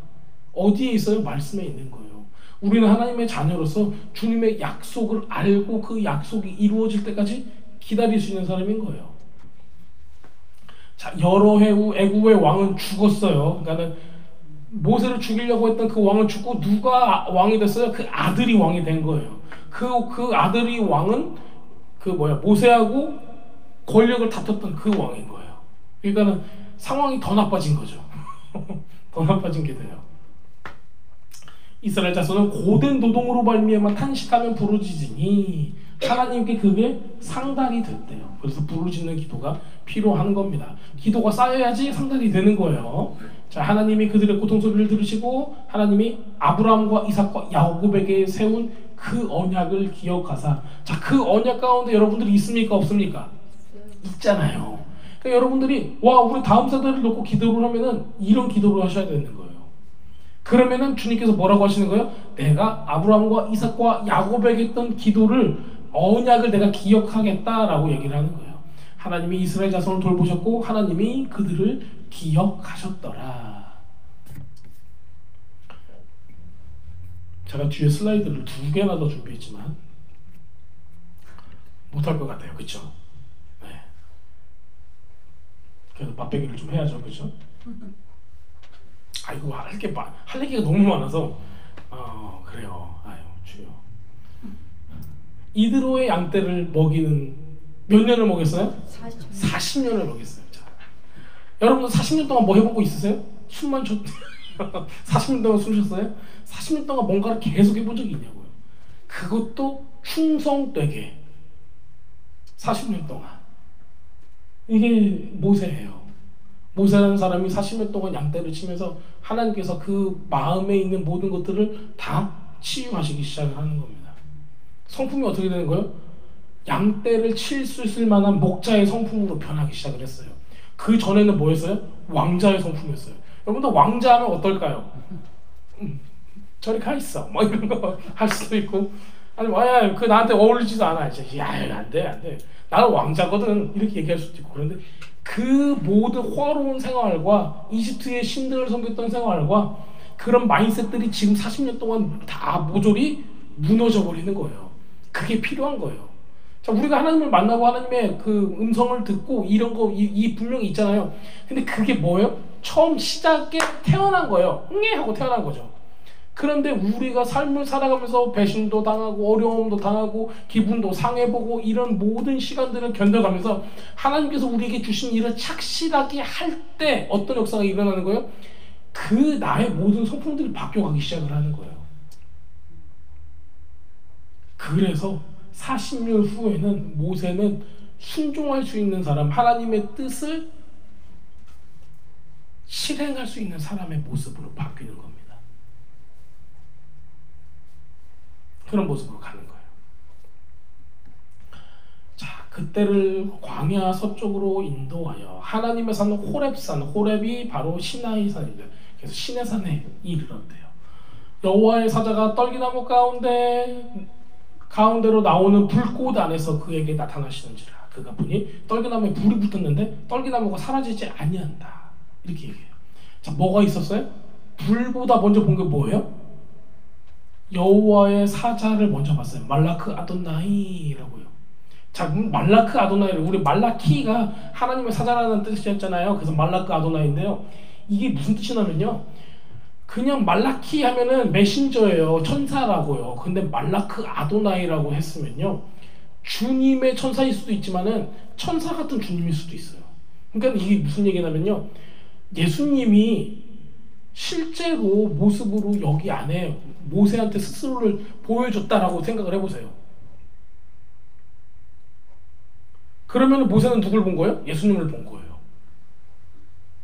어디에 있어요? 말씀에 있는 거예요. 우리는 하나님의 자녀로서 주님의 약속을 알고 그 약속이 이루어질 때까지 기다릴 수 있는 사람인 거예요. 자, 여러 해 후 애굽의 왕은 죽었어요. 그러니까는 모세를 죽이려고 했던 그 왕은 죽고 누가 왕이 됐어요? 그 아들이 왕이 된 거예요. 그 아들이 왕은 모세하고 권력을 다퉜던 그 왕인 거예요. 그러니까는 상황이 더 나빠진 거죠. 더 나빠진 게 돼요. 이스라엘 자손은 고된 노동으로 말미암아 탄식하면 부르짖으니 하나님께 그게 상달이 됐대요. 그래서 부르짖는 기도가 필요한 겁니다. 기도가 쌓여야지 상달이 되는 거예요. 자, 하나님이 그들의 고통 소리를 들으시고 하나님이 아브라함과 이삭과 야곱에게 세운 그 언약을 기억하사, 자, 그 언약 가운데 여러분들이 있습니까? 없습니까? 있잖아요. 그러니까 여러분들이 우리 다음 세대를 놓고 기도를 하면은 이런 기도를 하셔야 되는 거예요. 그러면은 주님께서 뭐라고 하시는 거예요? 내가 아브라함과 이삭과 야곱에게 했던 기도를, 언약을 내가 기억하겠다라고 얘기를 하는 거예요. 하나님이 이스라엘 자손을 돌보셨고 하나님이 그들을 기억하셨더라. 제가 뒤에 슬라이드를 2개나 더 준비했지만 못할 것 같아요. 그렇죠? 네. 그래서 맛배기를 좀 해야죠. 그렇죠? 아이고, 할 얘기가 너무 많아서 그래요. 주여. 이드로의 양떼를 먹이는 몇 년을 먹였어요? 40년을 먹였어요. 자, 여러분들 40년 동안 뭐 해보고 있으세요? 숨만 40년 동안 숨 쉬었어요? 40년 동안 뭔가를 계속 해본 적이 있냐고요. 그것도 충성되게 40년 동안. 이게 모세예요. 모세라는 사람이 40년 동안 양떼를 치면서 하나님께서 그 마음에 있는 모든 것들을 다 치유하시기 시작을 하는 겁니다. 성품이 어떻게 되는 거예요? 양떼를 칠 수 있을 만한 목자의 성품으로 변하기 시작을 했어요. 그 전에는 뭐였어요? 왕자의 성품이었어요. 여러분들 왕자하면 어떨까요? 저리 가 있어. 뭐 이런 거 할 수도 있고, 아니 뭐야 그 나한테 어울리지도 않아. 이제 야 안돼 안돼. 나는 왕자거든 이렇게 얘기할 수도 있고. 그런데 그 모든 호화로운 생활과 이집트의 신들을 섬겼던 생활과 그런 마인셋들이 지금 40년 동안 다 모조리 무너져 버리는 거예요. 그게 필요한 거예요. 자, 우리가 하나님을 만나고 하나님의 그 음성을 듣고 이런 거 이 분명히 있잖아요. 근데 그게 뭐예요? 처음 시작에 태어난 거예요. 응애 하고 태어난 거죠. 그런데 우리가 삶을 살아가면서 배신도 당하고 어려움도 당하고 기분도 상해보고 이런 모든 시간들을 견뎌가면서 하나님께서 우리에게 주신 일을 착실하게 할 때 어떤 역사가 일어나는 거예요? 그 나의 모든 성품들이 바뀌어가기 시작을 하는 거예요. 그래서 40년 후에는 모세는 순종할 수 있는 사람, 하나님의 뜻을 실행할 수 있는 사람의 모습으로 바뀌는 겁니다. 그런 모습으로 가는 거예요. 자, 그때를 광야 서쪽으로 인도하여 하나님의 산 호렙산, 호렙이 바로 시나이 산입니다. 그래서 시내산에 이르렀대요. 여호와의 사자가 떨기나무 가운데로 나오는 불꽃 안에서 그에게 나타나시는지라. 그가 보니 떨기나무에 불이 붙었는데 떨기나무가 사라지지 아니한다. 이렇게 얘기해요. 자, 뭐가 있었어요? 불보다 먼저 본 게 뭐예요? 여호와의 사자를 먼저 봤어요. 말라크 아도나이라고요. 자, 말라크 아도나이를 우리 말라키가 하나님의 사자라는 뜻이었잖아요. 그래서 말라크 아도나이인데요. 이게 무슨 뜻이냐면요. 그냥 말라키 하면은 메신저예요. 천사라고요. 근데 말라크 아도나이라고 했으면요. 주님의 천사일 수도 있지만은 천사 같은 주님일 수도 있어요. 그러니까 이게 무슨 얘기냐면요. 예수님이 실제로 모습으로 여기 안에 모세한테 스스로를 보여줬다라고 생각을 해보세요. 그러면 모세는 누굴 본 거예요? 예수님을 본 거예요.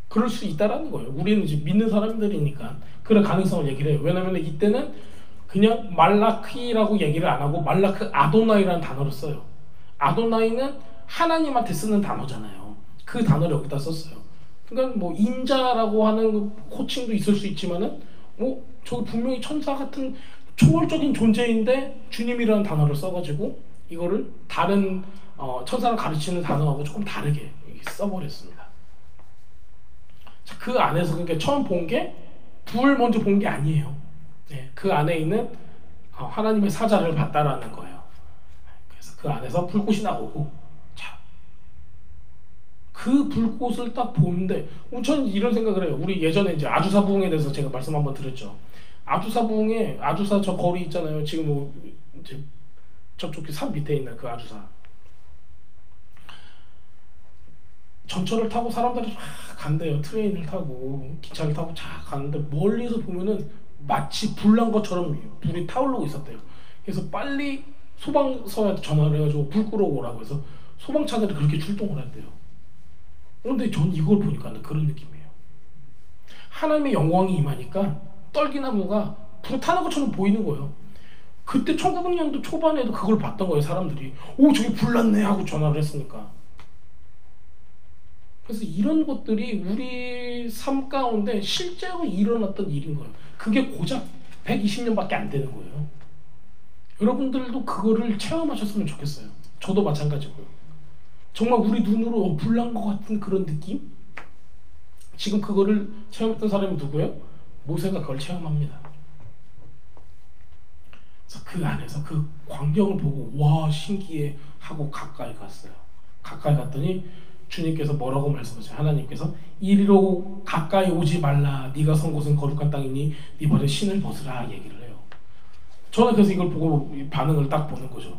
그럴 수 있다라는 거예요. 우리는 이제 믿는 사람들이니까 그런 가능성을 얘기를 해요. 왜냐하면 이때는 그냥 말라키라고 얘기를 안 하고 말라크 아도나이라는 단어를 써요. 아도나이는 하나님한테 쓰는 단어잖아요. 그 단어를 여기다 썼어요. 그러니까 뭐 인자라고 하는 호칭도 있을 수 있지만은 저기 분명히 천사 같은 초월적인 존재인데 주님이라는 단어를 써가지고 이거를 다른 천사를 가르치는 단어하고 조금 다르게 써버렸습니다. 자, 그 안에서 그러니까 처음 본 게 불 먼저 본 게 아니에요. 네, 그 안에 있는 하나님의 사자를 봤다라는 거예요. 그래서 그 안에서 불꽃이 나오고, 자, 그 불꽃을 딱 보는데 저는 이런 생각을 해요. 우리 예전에 이제 아주사 부흥에 대해서 제가 말씀 한번 드렸죠. 아주사 부흥에 아주사 저 거리 있잖아요. 지금 뭐 이제 저쪽 산 밑에 있는 그 아주사. 전철을 타고 사람들이 막 간대요. 트레인을 타고 기차를 타고 쫙 가는데 멀리서 보면은 마치 불난 것처럼 불이 타오르고 있었대요. 그래서 빨리 소방서한테 전화를 해가지고 불 끄러오라고 해서 소방차들이 그렇게 출동을 했대요. 그런데 전 이걸 보니까 그런 느낌이에요. 하나님의 영광이 임하니까 떨기나무가 불 타는 것처럼 보이는 거예요. 그때 1900년도 초반에도 그걸 봤던 거예요. 사람들이 저기 불났네 하고 전화를 했으니까. 그래서 이런 것들이 우리 삶 가운데 실제로 일어났던 일인 거예요. 그게 고작 120년밖에 안 되는 거예요. 여러분들도 그거를 체험하셨으면 좋겠어요. 저도 마찬가지고요. 정말 우리 눈으로 불난 것 같은 그런 느낌? 지금 그거를 체험했던 사람이 누구예요? 모세가 그걸 체험합니다. 그래서 그 안에서 그 광경을 보고 와 신기해 하고 가까이 갔어요. 가까이 갔더니 주님께서 뭐라고 말씀하세요? 하나님께서 이리로 가까이 오지 말라. 네가 선 곳은 거룩한 땅이니 네 발에 신을 벗으라 얘기를 해요. 저는 그래서 이걸 보고 반응을 딱 보는 거죠.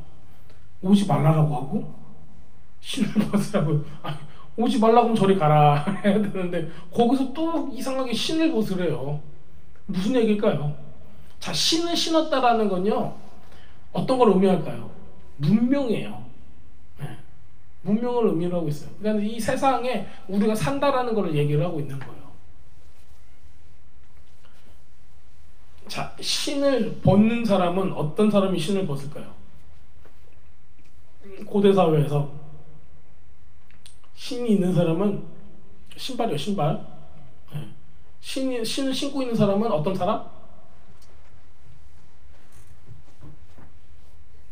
오지 말라라고 하고 신을 벗으라고. 아니, 오지 말라고 하면 저리 가라 해야 되는데 거기서 또 이상하게 신을 벗으래요. 무슨 얘기일까요? 자, 신을 신었다라는 건요 어떤 걸 의미할까요? 문명이에요. 네. 문명을 의미를 하고 있어요. 그러니까 이 세상에 우리가 산다라는 걸 얘기를 하고 있는 거예요. 자, 신을 벗는 사람은 어떤 사람이 신을 벗을까요? 고대 사회에서 신이 있는 사람은 신발이요, 신발. 예. 신을 신고 있는 사람은 어떤 사람?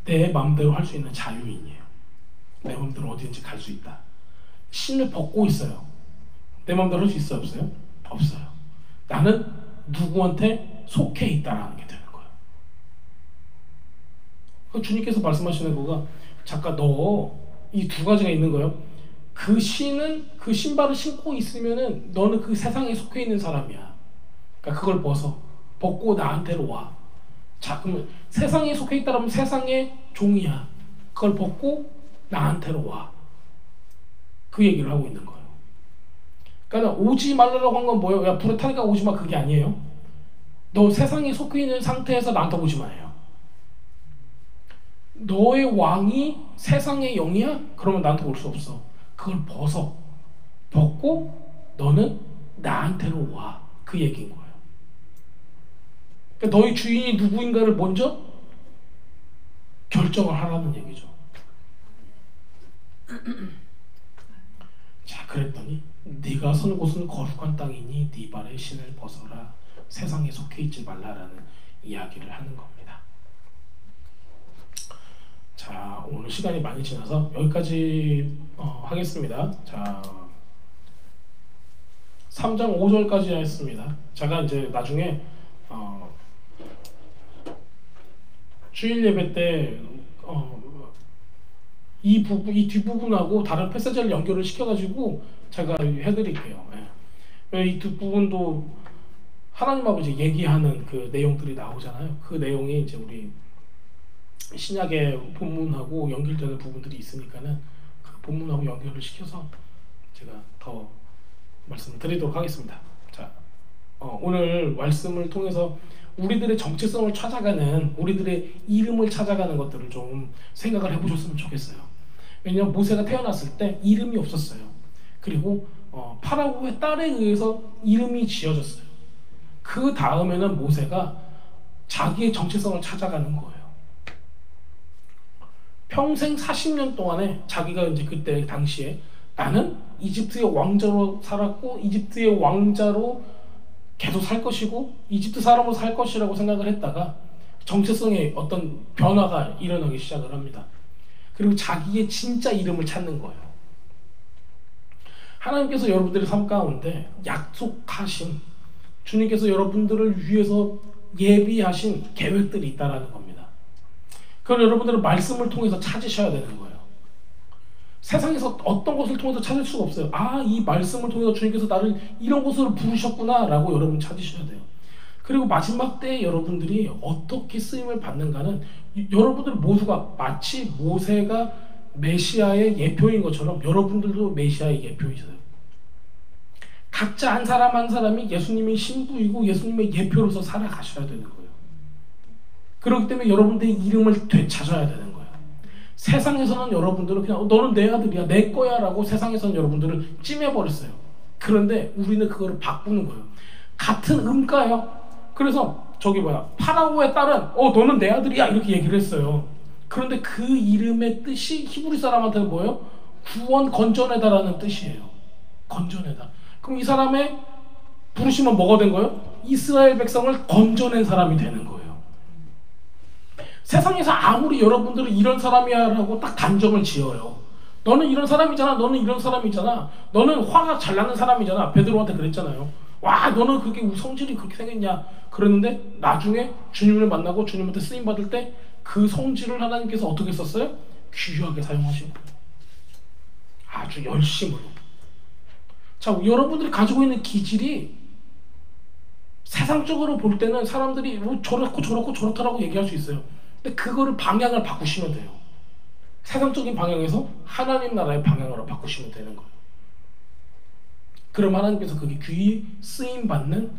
내 마음대로 할 수 있는 자유인이에요. 내 마음대로 어디든지 갈 수 있다. 신을 벗고 있어요. 내 마음대로 할 수 있어요, 없어요? 없어요. 나는 누구한테 속해 있다라는 게 되는 거예요. 주님께서 말씀하시는 거가 잠깐 너 이 두 가지가 있는 거예요. 그 신은 그 신발을 신고 있으면은 너는 그 세상에 속해 있는 사람이야. 그러니까 그걸 벗고 나한테로 와. 자, 그러면 세상에 속해 있다라면 세상의 종이야. 그걸 벗고 나한테로 와. 그 얘기를 하고 있는 거예요. 그러니까 오지 말라고 한 건 뭐예요? 야, 불에 타니까 오지 마, 그게 아니에요. 너 세상에 속해 있는 상태에서 나한테 오지 마요. 너의 왕이 세상의 영이야? 그러면 나한테 올 수 없어. 그걸 벗고 너는 나한테로 와. 그 얘기인 거예요. 그러니까 너의 주인이 누구인가를 먼저 결정을 하라는 얘기죠. 자, 그랬더니 네가 선 곳은 거룩한 땅이니 네 발의 신을 벗어라. 세상에 속해 있지 말라라는 이야기를 하는 겁니다. 자, 오늘 시간이 많이 지나서 여기까지 하겠습니다. 자, 3장 5절까지 했습니다. 제가 이제 나중에 주일 예배 때 이 뒷부분하고 다른 패시지를 연결을 시켜가지고 제가 해드릴게요. 예. 이 뒷부분도 하나님하고 이제 얘기하는 그 내용들이 나오잖아요. 그 내용이 이제 우리 신약의 본문하고 연결되는 부분들이 있으니까는 그 본문하고 연결을 시켜서 제가 더 말씀을 드리도록 하겠습니다. 자, 오늘 말씀을 통해서 우리들의 정체성을 찾아가는, 우리들의 이름을 찾아가는 것들을 좀 생각을 해보셨으면 좋겠어요. 왜냐하면 모세가 태어났을 때 이름이 없었어요. 그리고 파라오의 딸에 의해서 이름이 지어졌어요. 그 다음에는 모세가 자기의 정체성을 찾아가는 거예요. 평생 40년 동안에 자기가 이제 그때 당시에 나는 이집트의 왕자로 살았고 이집트의 왕자로 계속 살 것이고 이집트 사람으로 살 것이라고 생각을 했다가 정체성에 어떤 변화가 일어나기 시작을 합니다. 그리고 자기의 진짜 이름을 찾는 거예요. 하나님께서 여러분들의 삶 가운데 약속하신, 주님께서 여러분들을 위해서 예비하신 계획들이 있다는 겁니다. 그걸 여러분들은 말씀을 통해서 찾으셔야 되는 거예요. 세상에서 어떤 것을 통해서 찾을 수가 없어요. 아, 이 말씀을 통해서 주님께서 나를 이런 곳으로 부르셨구나 라고 여러분 찾으셔야 돼요. 그리고 마지막 때에 여러분들이 어떻게 쓰임을 받는가는 여러분들 모두가 마치 모세가 메시아의 예표인 것처럼 여러분들도 메시아의 예표이세요. 각자 한 사람 한 사람이 예수님의 신부이고 예수님의 예표로서 살아가셔야 되는 거예요. 그렇기 때문에 여러분들의 이름을 되찾아야 되는 거예요. 세상에서는 여러분들은 그냥 너는 내 아들이야, 내 거야 라고 세상에서는 여러분들을 찜해버렸어요. 그런데 우리는 그거를 바꾸는 거예요. 같은 음가요. 그래서 파라오의 딸은 너는 내 아들이야 이렇게 얘기를 했어요. 그런데 그 이름의 뜻이 히브리 사람한테는 뭐예요? 구원 건져내다라는 뜻이에요. 건져내다. 그럼 이 사람의 부르심은 뭐가 된 거예요? 이스라엘 백성을 건져낸 사람이 되는 거예요. 세상에서 아무리 여러분들은 이런 사람이야 라고 딱 단정을 지어요. 너는 이런 사람이잖아, 너는 이런 사람이잖아, 너는 화가 잘 나는 사람이잖아. 베드로한테 그랬잖아요. 와, 너는 그렇게 성질이 그렇게 생겼냐. 그랬는데 나중에 주님을 만나고 주님한테 쓰임 받을 때 그 성질을 하나님께서 어떻게 썼어요? 귀하게 사용하시고 아주 열심으로. 자, 여러분들이 가지고 있는 기질이 세상적으로 볼 때는 사람들이 저렇다라고 얘기할 수 있어요. 근데 그거를 방향을 바꾸시면 돼요. 세상적인 방향에서 하나님 나라의 방향으로 바꾸시면 되는 거예요. 그럼 하나님께서 그게 귀히 쓰임받는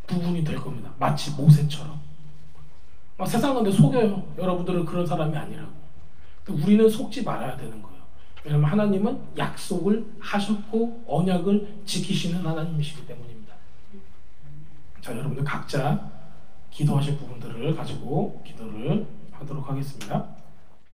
부분이 될 겁니다. 마치 모세처럼. 세상은 근데 속여요. 여러분들은 그런 사람이 아니라고. 우리는 속지 말아야 되는 거예요. 왜냐하면 하나님은 약속을 하셨고 언약을 지키시는 하나님이시기 때문입니다. 자, 여러분들 각자 기도하실 부분들을 가지고 기도를 하도록 하겠습니다.